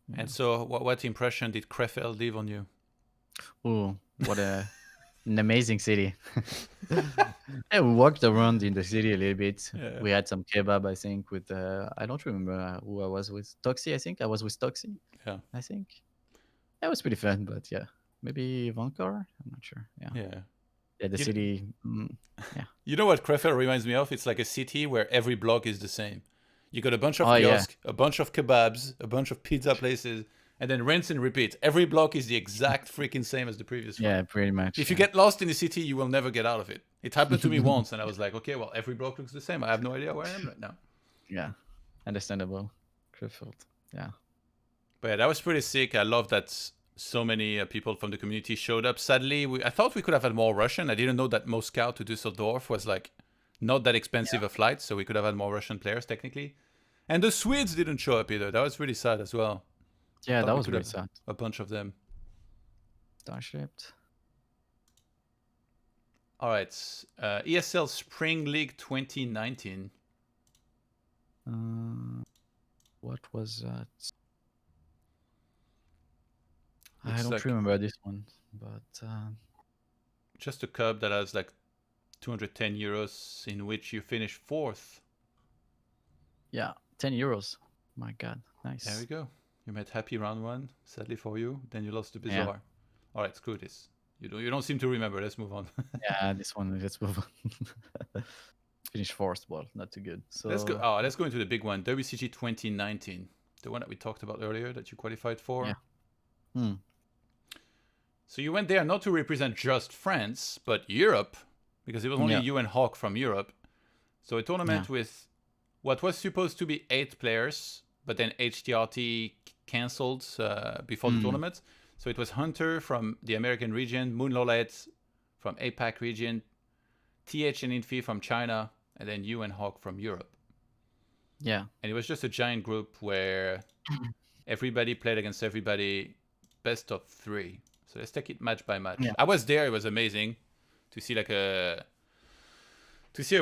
And Yeah. so, what impression did Krefeld leave on you? Oh, what an amazing city. Yeah, we walked around in the city a little bit. Yeah. We had some kebab, I think, with I don't remember who I was with. Toxi, I think I was with Toxi. Yeah. I think that was pretty fun, but yeah, maybe Vancouver. I'm not sure. Yeah, Yeah. yeah, the You, city. Yeah. you know what Krefeld reminds me of? It's like a city where every block is the same. You got a bunch of Oh yeah, kiosks, a bunch of kebabs, a bunch of pizza places, and then rinse and repeat. Every block is the exact freaking same as the previous one. yeah, pretty much. If you Yeah. get lost in the city, you will never get out of it. It happened to me once, and I was like, okay, well, every block looks the same. I have no idea where I am right now. Yeah, understandable. Crefeld. Yeah. But yeah, that was pretty sick. I love that so many people from the community showed up. Sadly, I thought we could have had more Russian. I didn't know that Moscow to Düsseldorf was like not that expensive a flight, so we could have had more Russian players technically. And the Swedes didn't show up either. That was really sad as well. Yeah, Thought that we was could really have sad. a bunch of them. Starship. All right, ESL Spring League 2019. What was that? I It's don't like remember this one, but just a cup that has like 210 euros, in which you finish fourth. yeah, 10 euros. My God, There nice. we go. You made happy round one. Sadly for you, then you lost to Yeah, Bizarre. All right, screw this. You don't seem to remember. Let's move on. yeah, this one. Let's move on. Finish fourth, well, not too good. Let's go. So Oh, let's go into the big one. WCG 2019, the one that we talked about earlier that you qualified yeah. for. Hmm. So you went there not to represent just France, but Europe, because it was only Yeah. you and Hawk from Europe. So a Yeah. tournament with what was supposed to be 8 players, but then HTRT cancelled before the Hmm. tournament. So it was Hunter from the American region, Moonlolette from APAC region, TH and Infi from China, and then you and Hawk from Europe. Yeah. And it was just a giant group where everybody played against everybody, best of 3. So let's take it match by match. Yeah. I was there. It was amazing to see a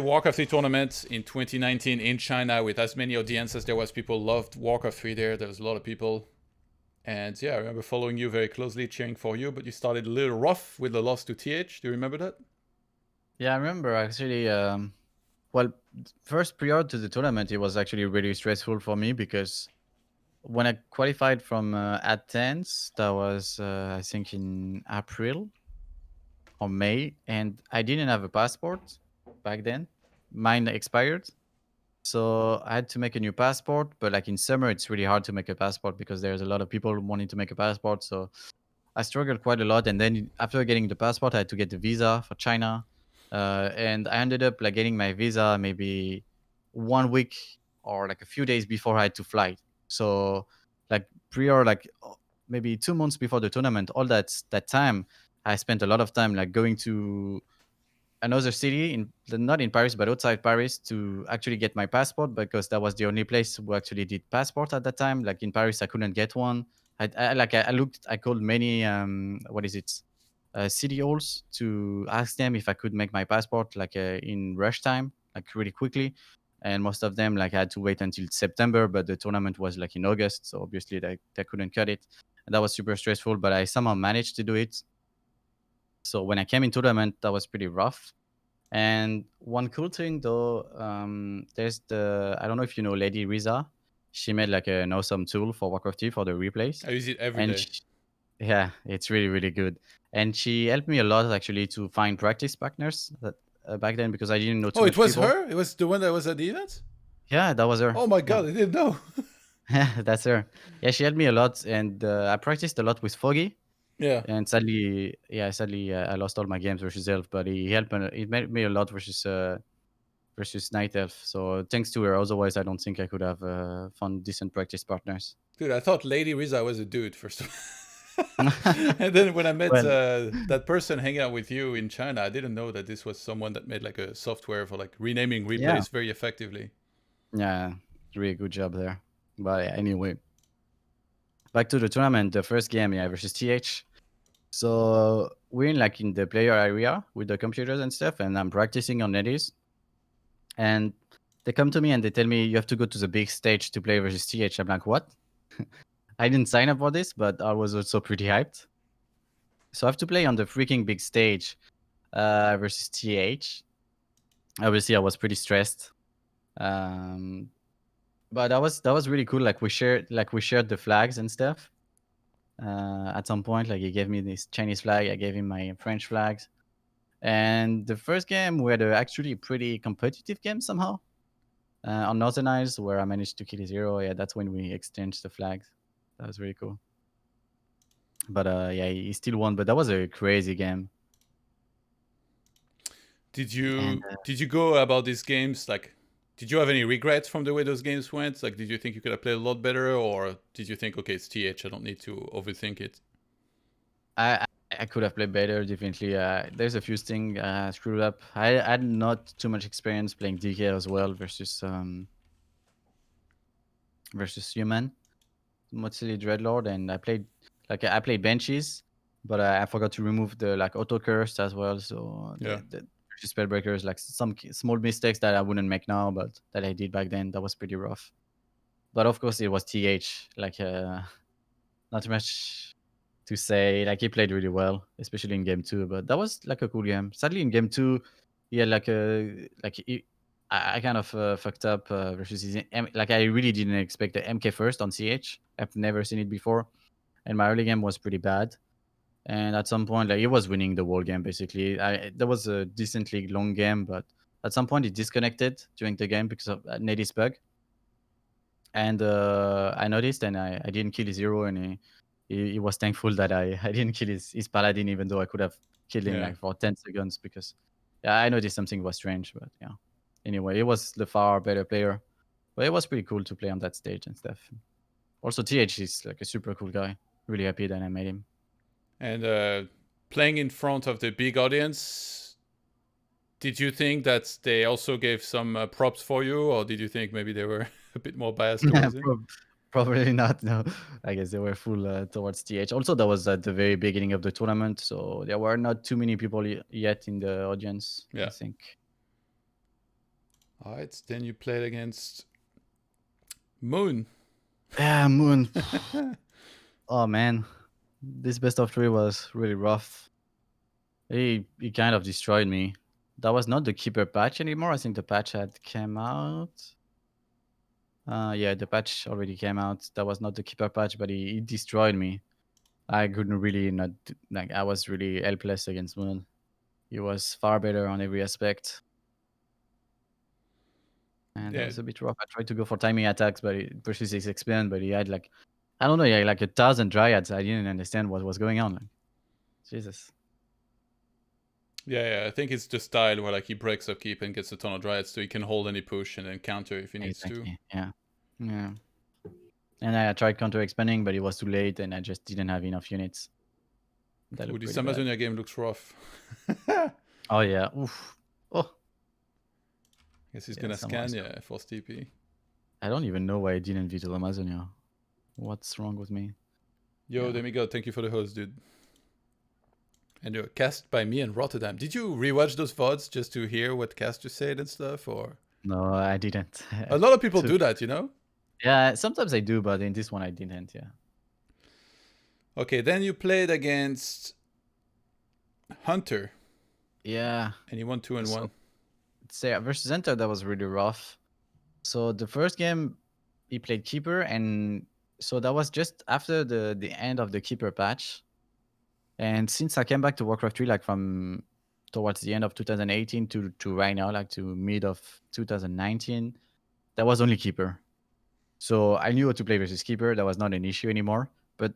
Warcraft 3 tournament in 2019 in China with as many audience as there was. People loved Warcraft 3 there. There was a lot of people. And yeah, I remember following you very closely, cheering for you, but you started a little rough with the loss to TH. Do you remember that? Yeah, I remember actually. Well, first prior to the tournament, it was actually really stressful for me because when I qualified from at tens, that was I think in April or May, and I didn't have a passport back then. Mine expired, so I had to make a new passport. But like in summer, it's really hard to make a passport because there's a lot of people wanting to make a passport. So I struggled quite a lot, and then after getting the passport, I had to get the visa for China, and I ended up like getting my visa maybe 1 week or like a few days before I had to fly. So like prior, like maybe 2 months before the tournament, all that time, I spent a lot of time like going to another city in not in Paris but outside Paris to actually get my passport because that was the only place who actually did passport at that time. Like in Paris, I couldn't get one. I looked, I called many what is it, city halls to ask them if I could make my passport like in rush time, like really quickly. And most of them like I had to wait until September, but the tournament was like in August, so obviously they couldn't cut it. And that was super stressful, but I somehow managed to do it. So when I came in tournament, that was pretty rough. And one cool thing though, there's the I don't know if you know Lady Riza. She made like an awesome tool for Warcraft 3 for the replays, I use it every and day. yeah, it's really really good. And she helped me a lot actually to find practice partners that, back then because I didn't know too Oh, it much was people. her? It was the one that was at the event? Yeah, that was her. Oh my Yeah, god, I didn't know. that's her. Yeah, she helped me a lot, and I practiced a lot with Foggy. Yeah. And sadly, I lost all my games versus Elf, but he helped me. It made me a lot versus Night Elf. So thanks to her, otherwise I don't think I could have found decent practice partners. Dude, I thought Lady Riza was a dude first of all. And then when I met Well, that person hanging out with you in China, I didn't know that this was someone that made like a software for like renaming yeah, replays very effectively. yeah, really good job there. But yeah, anyway, back to the tournament. The first game, yeah, versus TH. So we're in like in the player area with the computers and stuff, and I'm practicing on NetEase. And they come to me and they tell me you have to go to the big stage to play versus TH. I'm like, what? I didn't sign up for this, but I was also pretty hyped. So I have to play on the freaking big stage versus TH. Obviously, I was pretty stressed. Um, but that was really cool. Like we shared the flags and stuff. At some point, like he gave me this Chinese flag, I gave him my French flags. And the first game were the actually pretty competitive game somehow. On Northern Isles, where I managed to kill a zero, yeah, that's when we exchanged the flags. That was really cool. But yeah, he still won. But that was a crazy game. Did And you go about these games like did you have any regrets from the way those games went? Like did you think you could have played a lot better or did you think okay, it's TH, I don't need to overthink it? I could have played better, definitely. There's a few things screwed up. I had not too much experience playing DK as well versus human, mostly Dreadlord, and I played benches, but I forgot to remove the like auto curse as well. So Yeah. the versus spellbreakers, like some small mistakes that I wouldn't make now, but that I did back then, that was pretty rough. But of course, it was TH. Like not much to say. Like he played really well, especially in game two. But that was like a cool game. Sadly, in game two, he had I kind of fucked up versus his like I really didn't expect the MK first on CH. I've never seen it before, and my early game was pretty bad. And at some point, like he was winning the whole game basically. That was a decently long game, but at some point he disconnected during the game because of Nady's bug. And I noticed, and I didn't kill his hero, and he was thankful that I didn't kill his paladin, even though I could have killed him Yeah. like for 10 seconds because yeah, I noticed something was strange. But yeah, anyway, he was the far better player, but it was pretty cool to play on that stage and stuff. Also, TH is like a super cool guy. Really happy that I made him. And playing in front of the big audience, did you think that they also gave some props for you, or did you think maybe they were a bit more biased towards it? Probably not. No, I guess they were full towards TH. Also, that was at the very beginning of the tournament, so there were not too many people yet in the audience, I Yeah. think. All right. Then you played against Moon. Yeah, Moon. Oh man, this best of three was really rough. He kind of destroyed me. That was not the keeper patch anymore. I think the patch had come out. Yeah, the patch already came out. That was not the keeper patch, but he destroyed me. I couldn't really not like I was really helpless against Moon. He was far better on every aspect, and that Yeah, was a bit rough. I tried to go for timing attacks, but versus his expand, but he had like I don't know, yeah, like 1,000 dryads. I didn't understand what was going on. Like, Jesus. yeah. I think it's the style where like he breaks up keep and gets a ton of dryads, so he can hold any push and then counter if he needs to. Exactly. Yeah. Yeah. And I tried counter expanding, but it was too late, and I just didn't have enough units. That Ooh, looked this pretty bad. Amazonia game looks rough. Oh yeah. Oof. Oh. Guess he's Yeah. gonna Somehow. scan, yeah, force TP. I don't even know why I didn't veto Amazonia. What's wrong with me? Yo, Yeah. Demigo, thank you for the host, dude. And you're cast by me in Rotterdam. Did you rewatch those VODs just to hear what casters said and stuff? Or No, I didn't. a lot of people So- do that, you know? yeah, sometimes I do, but in this one I didn't. Yeah. Okay, then you played against Hunter, Yeah. and you won 2-1. So, say versus Enter, that was really rough. So the first game, he played keeper, and so that was just after the end of the keeper patch. And since I came back to Warcraft 3, like from towards the end of 2018 to right now, like to mid of 2019, that was only keeper. So I knew how to play versus keeper. That was not an issue anymore. But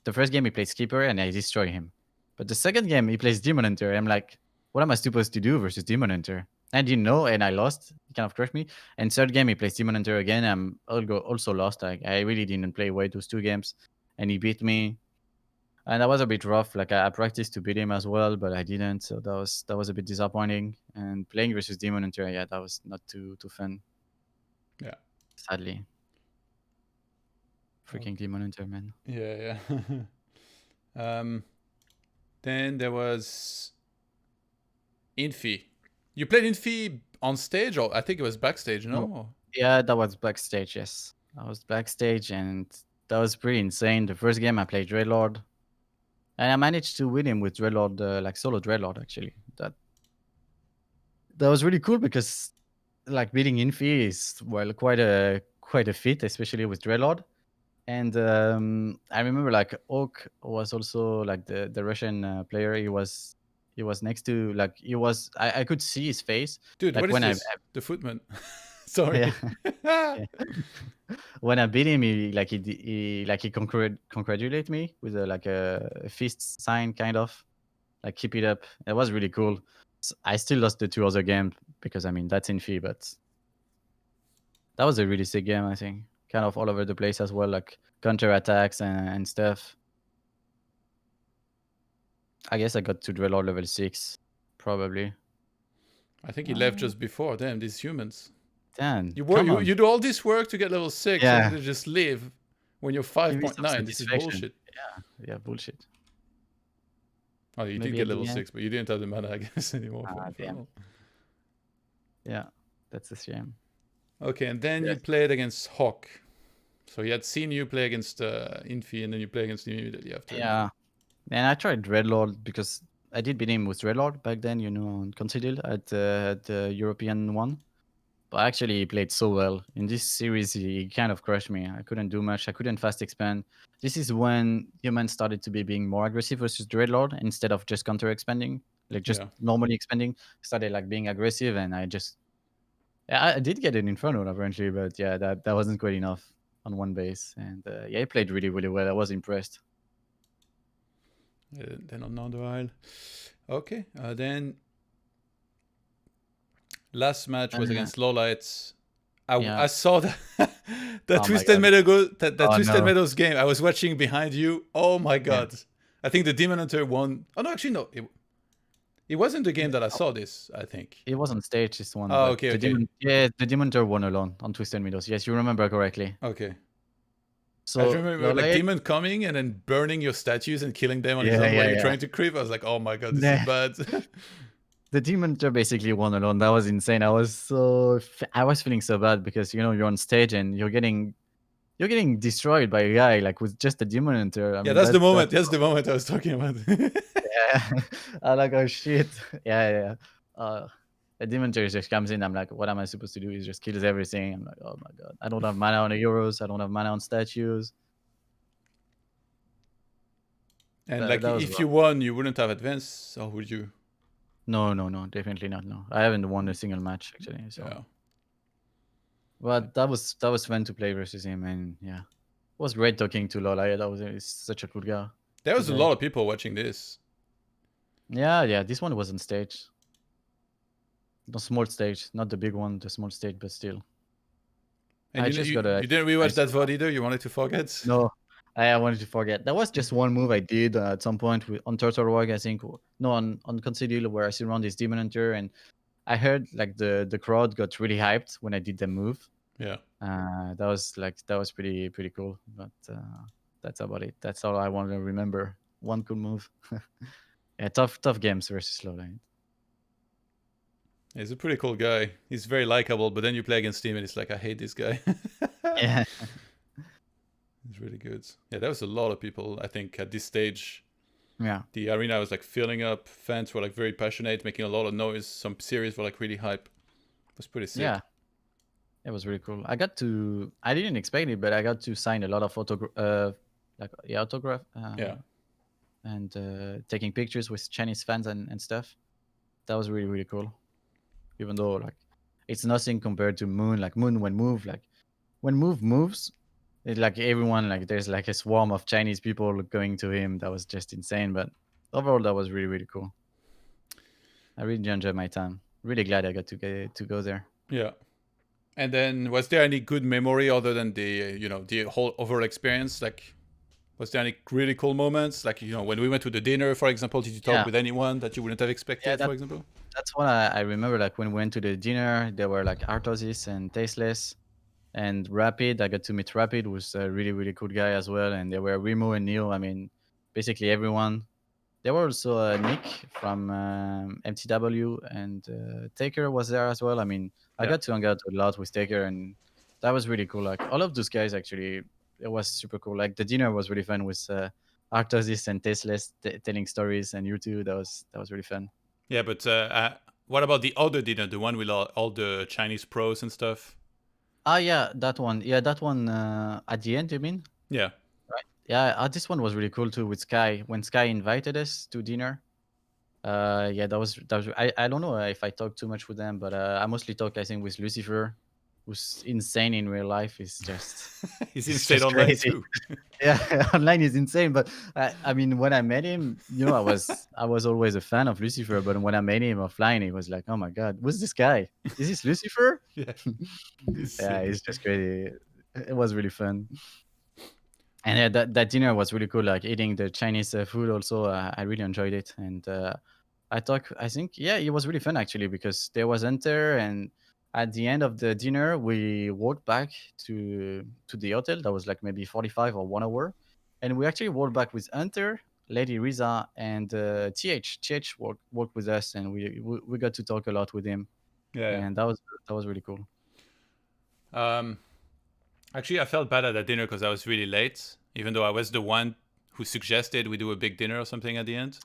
the first game he plays keeper and I destroy him. But the second game he plays Demon Hunter. I'm like, what am I supposed to do versus Demon Hunter? I didn't know and I lost. He kind of crushed me. And third game he plays Demon Hunter again. Also lost. Like I really didn't play well those two games, and he beat me. And that was a bit rough. Like I practiced to beat him as well, but I didn't. So that was a bit disappointing. And playing versus Demon Hunter, yeah, that was not too fun. Yeah. Sadly. Freaking Demon Hunter, man. Yeah, yeah. Then there was Infi. You played Infi on stage, or I think it was backstage, no? No. Yeah, that was backstage, yes. I was backstage, and that was pretty insane. The first game I played Dreadlord, and I managed to win him with Dreadlord, like solo Dreadlord, actually. That was really cool because, like, beating Infi is, well, quite a feat, especially with Dreadlord. And I remember, like, Oak was also, like, the Russian player. He was next to, like, I could see his face. Dude, Like, what is when this? The footman. Sorry. yeah. When I beat him, he congratulate me with a fist sign, kind of like keep it up. It was really cool. I still lost the two other games because I mean that's Infi, but that was a really sick game. I think kind of all over the place as well, like counter attacks and stuff. I guess I got to Dreadlord level 6, probably. I think he left just before. Damn, these humans. Damn, You come on. you do all this work to get level 6 and Yeah. then just leave when you're Give me some 5.9. This is satisfaction. bullshit. Yeah, bullshit. Oh, you did Maybe get at the level end. 6, but you didn't have the mana, I guess, anymore. Ah, for damn. all. Yeah, that's a shame. Okay, and then you Yes. played against Hawk. So he had seen you play against Infi, and then you play against him immediately after. Yeah. And I tried Dreadlord because I did beat him with Dreadlord back then, on Considil at the European one. But actually, he played so well. In this series, he kind of crushed me. I couldn't do much. I couldn't fast expand. This is when humans started to be being more aggressive versus Dreadlord instead of just counter expanding, like just Yeah. normally expanding. Started like being aggressive, and I did get an Inferno apparently, but yeah, that wasn't quite enough on one base. And yeah, he played really, really well. I was impressed. Then on Nandoile. Okay, then last match was against Lowlights. Yeah. I saw that that Oh my Twisted God. Meadows that Oh, Twisted no. Meadows game. I was watching behind you. Oh my Yeah. god! I think the Demon Hunter won. Oh no, actually no. It wasn't the game that I saw this. I think. It was on stage, this one, Oh, but okay, the okay, the Demon Hunter won alone on Twisted Meadows. Yes, you remember correctly. okay. I So remember like Lolliot, Demon coming and then burning your statues and killing them on his yeah, own while yeah, you're yeah. trying to creep. I was like, oh my god, this Nah. is bad. The Demon Hunter basically won alone. That was insane. I was feeling so bad because you're on stage and you're getting destroyed by a guy like with just a Demon Hunter. I Yeah, mean that's the moment. that's That's the moment I was talking about. yeah. I like, oh shit. Yeah, yeah. a demon hunter just comes in. I'm like, what am I supposed to do? He just kills everything. I'm like, oh my god, I don't have mana on the Euros. I don't have mana on statues. And That, like, that was if rough. you won, you wouldn't have advanced, or would you? No, definitely not. No, I haven't won a single match actually. So, Yeah. but that was fun to play versus him, and yeah, it was great talking to Lola. That was he's such a cool guy. There Cool was a guy. lot of people watching this. Yeah. This one was on stage, the small stage, not the big one, the small stage, but still. And I you just you, got a you didn't rewatch nice. that VOD either? You wanted to forget? No, I wanted to forget. That was just one move I did at some point on Turtle Rock, I think. No, on Considil, where I sit around this Demon Hunter, and I heard like the crowd got really hyped when I did the move. Yeah. That was pretty cool. But that's about it. That's all I want to remember. One cool move. Yeah, tough games versus Slowline. He's a pretty cool guy. He's very likable, but then you play against him and it's like, I hate this guy. Yeah, He's really good. Yeah, there was a lot of people, I think, at this stage. yeah, The arena was like filling up. Fans were like very passionate, making a lot of noise. Some series were like really hype. It was pretty sick. yeah. It was really cool. I didn't expect it, but I got to sign a lot of autograph. Yeah. And taking pictures with Chinese fans and stuff. That was really cool. Even though like it's nothing compared to Moon. Like Moon when Move moves, it like everyone like there's like a swarm of Chinese people going to him. That was just insane. But overall, that was really cool. I really enjoyed my time. Really glad I got to go there. Yeah. And then, was there any good memory other than the whole overall experience? Like, was there any really cool moments? Like, when we went to the dinner, for example, did you talk Yeah, with anyone that you wouldn't have yeah. expected, for example? That's what I remember. Like when we went to the dinner, there were like Artosis and Tasteless. And Rapid, I got to meet Rapid, was a really cool guy as well. And there were Remo and Neil. I mean, basically everyone. There were also Nick from MTW, and Taker was there as well. I mean, I Yeah. got to hang out a lot with Taker, and that was really cool. Like all of those guys, actually, it was super cool. Like the dinner was really fun with Artosis and Tasteless telling stories, and you too. That was really fun. Yeah, but what about the other dinner, the one with all the Chinese pros and stuff? Ah, yeah, that one. Yeah, that one at the end, you mean? Yeah. Right. Yeah, this one was really cool too with Sky. When Sky invited us to dinner, yeah, that was. I don't know if I talk too much with them, but I mostly talk, I think, with Lucifer, who's insane in real life. Is just He's it's insane just online crazy. too. Yeah, online is insane. But I mean, when I met him, I was always a fan of Lucifer. But when I met him offline, he was like, "Oh my god, who's this guy? Is this Lucifer?" Yeah. He's Yeah, sick. it's just crazy. It was really fun. And yeah, that dinner was really cool. Like eating the Chinese food, also, I really enjoyed it. And I think, yeah, it was really fun actually because there was Hunter, and at the end of the dinner, we walked back to the hotel. That was like maybe 45 or 1 hour, and we actually walked back with Hunter, Lady Riza, and TH. TH walked with us, and we got to talk a lot with him, Yeah. and that was really cool. Um, Actually, I felt bad at that dinner because I was really late, even though I was the one who suggested we do a big dinner or something at the end.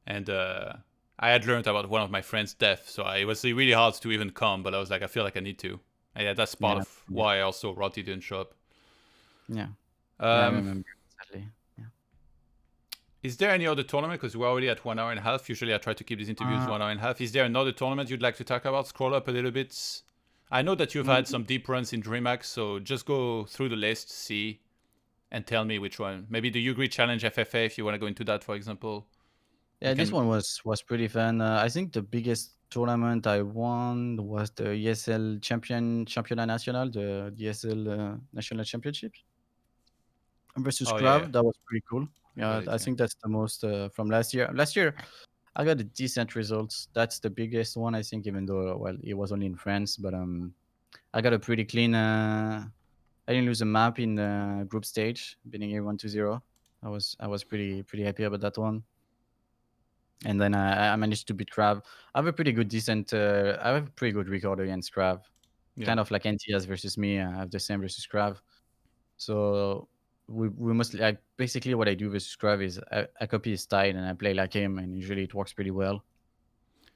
And I had learned about one of my friend's death, so it was really hard to even come. But I was like, I feel like I need to. And yeah, that's part Yeah, of why also Roddy didn't show up. yeah, yeah. I Um, remember exactly. Yeah. is there any other tournament? Because we're already at 1 hour and a half. Usually I try to keep these interviews 1 hour and a half. Is there another tournament you'd like to talk about? Scroll up a little bit. I know that you've had some deep runs in DreamHack, so just go through the list, see, and tell me which one. Maybe the Ugri Challenge FFA, if you want to go into that, for example. Yeah, this one was pretty fun. I think the biggest tournament I won was the ESL Championnat National, the ESL National Championships versus Oh, yeah. Krav. That was pretty cool. I got Yeah, it, I yeah. think that's the most from last year. Last year, I got a decent results. That's the biggest one, I think, even though, well, it was only in France, but I got a pretty clean. I didn't lose a map in the group stage, beating everyone 2-0. I was pretty happy about that one. And then I managed to beat Krav. I have a pretty good, decent. I have a pretty good record against Krav. Yeah. Kind of like NTS versus me. I have the same versus Krav. So we mostly like basically what I do versus Krav is I copy his style and I play like him, and usually it works pretty well.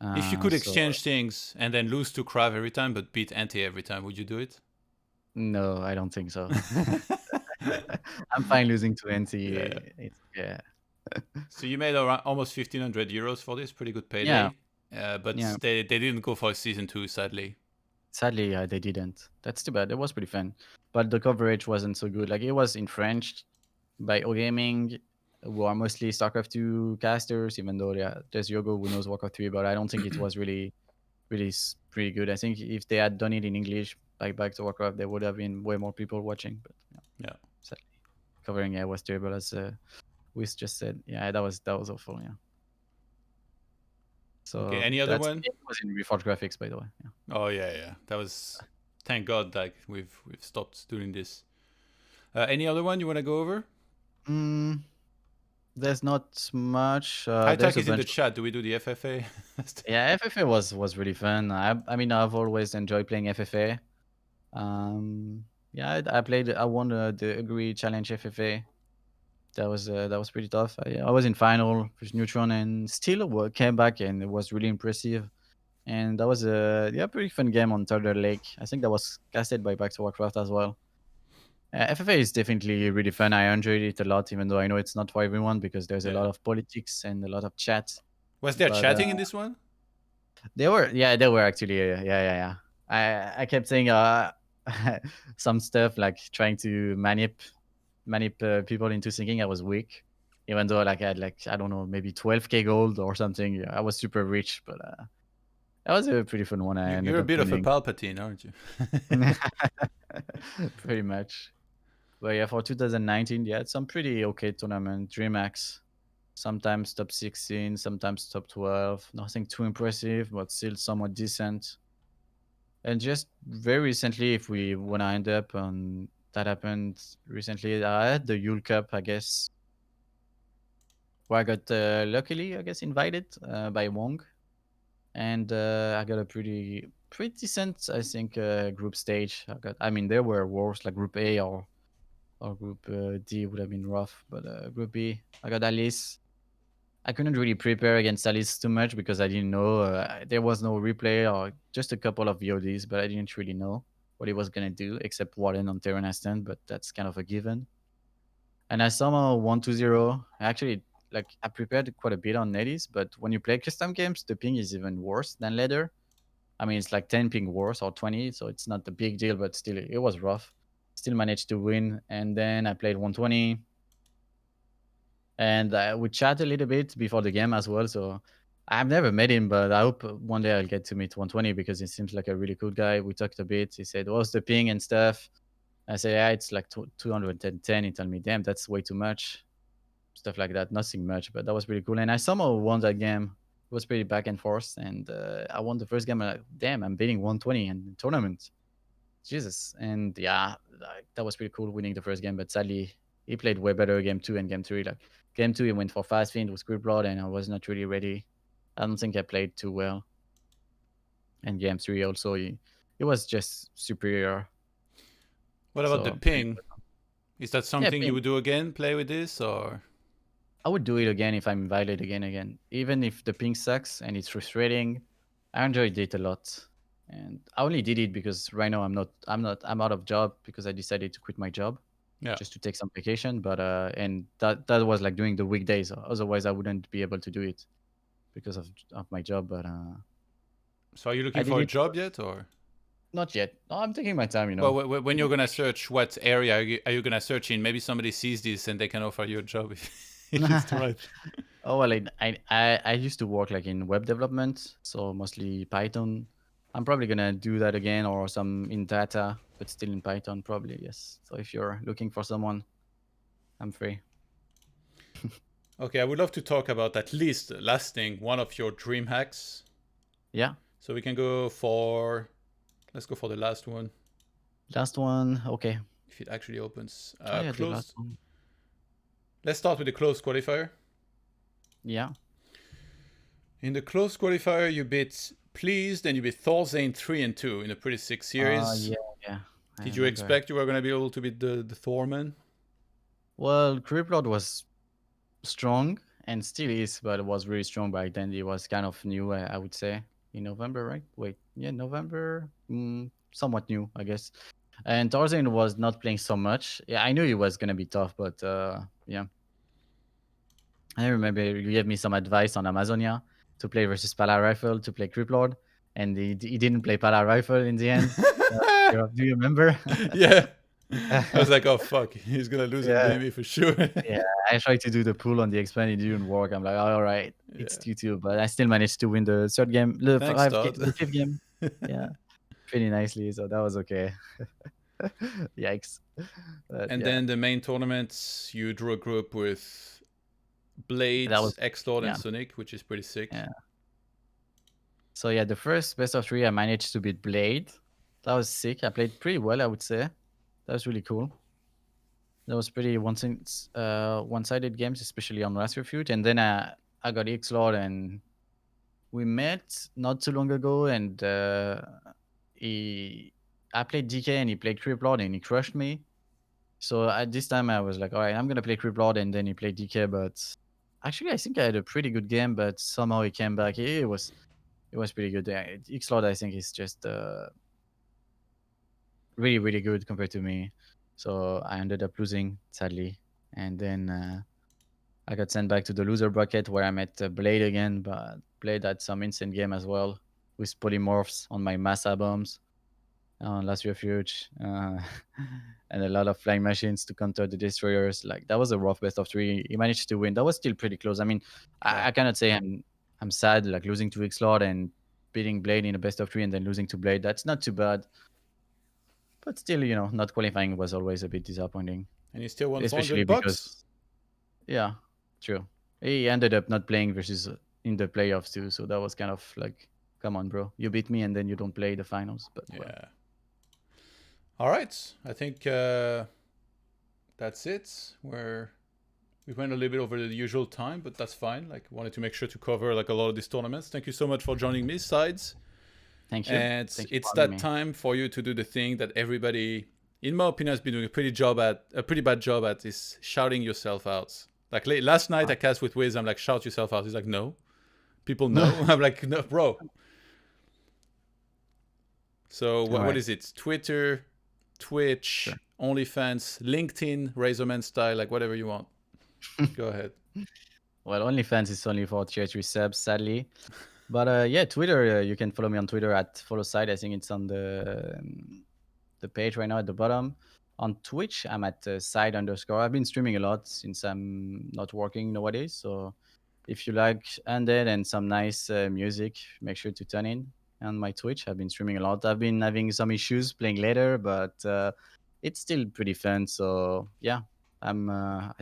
If you could So exchange things and then lose to Krav every time but beat Ante every time, would you do it? no, I don't think so. I'm fine losing to Yeah. NC. It's yeah. So you made around almost 1,500 euros for this, pretty good Yeah, payday. But yeah. they didn't go for season 2, sadly. Sadly, they didn't. That's too bad. It was pretty fun, but the coverage wasn't so good. Like it was in French by ToDGaming, who are mostly StarCraft 2 casters. Even though there's Yogo who knows Warcraft 3, but I don't think it was really pretty good. I think if they had done it in English, like back to Warcraft, there would have been way more people watching. But yeah, Yeah. sadly, covering was terrible, as Wiz just said. Yeah, that was awful. Yeah. Okay, So any other that one? game was in reforged graphics, by the way. Yeah. Oh yeah. That was, thank God, like we've stopped doing this. Any other one you want to go over? Mm, there's not much. There's Hightack a is in the bunch. chat. Do we do the FFA? Yeah, FFA was really fun. I mean, I've always enjoyed playing FFA. Yeah, I played. I won the Agree Challenge FFA. That was pretty tough. I was in final with Neutron and still came back, and it was really impressive. And that was a pretty fun game on Thunder Lake. I think that was casted by Back to Warcraft as well. FFA is definitely really fun. I enjoyed it a lot, even though I know it's not for everyone because there's a Yeah. lot of politics and a lot of chat. Was there But chatting in this one? they were actually, yeah. I kept saying some stuff like trying to manip people into thinking I was weak, even though like I had like I don't know maybe 12k gold or something. Yeah, I was super rich, but that was a pretty fun one. I You're ended a up bit of a winning, Palpatine, aren't you? pretty much. But yeah, for 2019, yeah, it's some pretty okay tournament. DreamHack, sometimes top 16, sometimes top 12. Nothing too impressive, but still somewhat decent. And just very recently, if we want to end up on that happened recently, I had the Yule Cup, I guess, where I got luckily, I guess, invited by Wong, and I got a pretty decent, I think, group stage. I mean, there were worse like Group A or Group D would have been rough, but Group B, I got Alice. I couldn't really prepare against Alice too much because I didn't know there was no replay or just a couple of VODs, but I didn't really know what he was gonna do except Warden on Terran Ascent, but that's kind of a given. And I somehow won 2-0. Actually, like I prepared quite a bit on Netties, but when you play custom games, the ping is even worse than ladder. I mean, it's like 10 ping worse or 20, so it's not a big deal, but still, it was rough. Still managed to win, and then I played 120, and we chat a little bit before the game as well. So I've never met him, but I hope one day I'll get to meet 120 because he seems like a really cool guy. We talked a bit. He said, "What's the ping and stuff?" I said, "Yeah, it's like 210." He told me, "Damn, that's way too much." Stuff like that. Nothing much, but that was pretty cool. And I somehow won that game. It was pretty back and forth, and I won the first game. And damn, I'm beating 120 in the tournament. Jesus. And yeah, like, that was pretty cool winning the first game, but sadly he played way better game two and game three. Like game two, he went for fast fiend with Squid Blood, and I was not really ready. I don't think I played too well. And game three also, he was just superior. What about the So pretty ping? good. Is that Yeah, something you would do again? Play with this or? I would do it again if I'm invited again. Even if the ping sucks and it's frustrating, I enjoyed it a lot. And I only did it because right now I'm out of job because I decided to quit my job Yeah. just to take some vacation. But and that was like during the weekdays. Otherwise, I wouldn't be able to do it because of my job. But So are you I looking did for a it. job yet or? Not yet. No, I'm taking my time. Well, I when did you're gonna search what area are you gonna search in? Maybe somebody sees this and they can offer you a job if it's the it. right. Oh well, I used to work like in web development, so mostly Python. I'm probably gonna do that again, or some in data, but still in Python, probably yes. So if you're looking for someone, I'm free. Okay, I would love to talk about at least last thing, one of your dream hacks. Yeah, So we can go for, let's go for the last one last one. Okay. if it actually opens. Oh yeah, the last Closed. one. Let's start with the closed qualifier. Yeah. In the closed qualifier, you beat Pleased and you beat Thorzane 3 and 2 in a pretty sick series. Yeah, yeah. I Did you remember. expect you were going to be able to beat the Thorman? Well, Creeplord was strong, and still is, but it was really strong back then. It was kind of new, I would say, in November, right? Wait, yeah, November, somewhat new, I guess. And Tarzan was not playing so much. Yeah, I knew it was gonna be tough, but yeah, I remember you gave me some advice on Amazonia to play versus Pala Rifle to play Creep Lord, and he didn't play Pala Rifle in the end. Do you remember? Yeah. I was like, oh fuck, he's gonna lose Yeah. against me for sure. Yeah, I tried to do the pull on the expand, it didn't work. I'm like, all right, it's Yeah. 2-2, but I still managed to win the third game, Thanks, ToD. the fifth game. Yeah, pretty nicely, so that was okay. Yikes. But And yeah, then the main tournaments, you drew a group with that Blades, was Xlord, and yeah, Sonic, which is pretty sick. yeah. So yeah, the first best of three, I managed to beat Blade. That was sick. I played pretty well, I would say. That was really cool. That was pretty one-sided games, especially on Last Refuge. And then I got Xlord, and we met not too long ago, and I played DK and he played Creep Lord and he crushed me. So at this time I was like, all right, I'm gonna play Creep Lord, and then he played DK. But actually, I think I had a pretty good game, but somehow he came back. It was pretty good. X Lord, I think, is just really really good compared to me. So I ended up losing sadly, and then I got sent back to the loser bracket where I met Blade again, but Blade had some insane game as well with polymorphs on my massa bombs on Last Refuge, and a lot of flying machines to counter the destroyers. Like that was a rough best of three. He managed to win. That was still pretty close. I mean, Yeah. I cannot say I'm sad like losing to Xlord and beating Blade in a best of three and then losing to Blade. That's not too bad. But still, not qualifying was always a bit disappointing, And you still won especially 400 bucks? because yeah, true. He ended up not playing versus in the playoffs too, so that was kind of like, come on, bro, you beat me and then you don't play the finals. But well, Yeah. All right. I think that's it. We went a little bit over the usual time, but that's fine. Like, wanted to make sure to cover like a lot of these tournaments. Thank you so much for joining me, Sides. thank you, And thank you it's for having that me. time for you to do the thing that everybody, in my opinion, has been doing a pretty bad job at, is shouting yourself out. Like last night, I cast with Wiz. I'm like, shout yourself out. He's like, no, people know. I'm like, no, bro. So All what right, is it? Twitter, Twitch, sure. OnlyFans, LinkedIn, Razorman style, like whatever you want. Go ahead. Well, OnlyFans is only for tier 3 subs, sadly. But yeah, Twitter, you can follow me on Twitter at followside. I think it's on the page right now at the bottom. On Twitch, I'm at side underscore. I've been streaming a lot since I'm not working nowadays. So if you like Undead and some nice music, make sure to tune in on my Twitch. I've been streaming a lot. I've been having some issues playing later, but it's still pretty fun. So yeah, I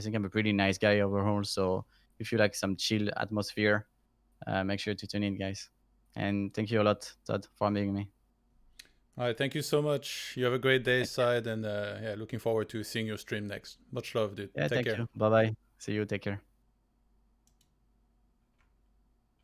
think I'm a pretty nice guy overall. So if you like some chill atmosphere, make sure to tune in, guys. And thank you a lot, Todd, for having me. All right. Thank you so much. You have a great day, Thank you. Side. And yeah, looking forward to seeing your stream next. Much love, dude. Yeah, Take thank care. you. Bye bye. See you. Take care.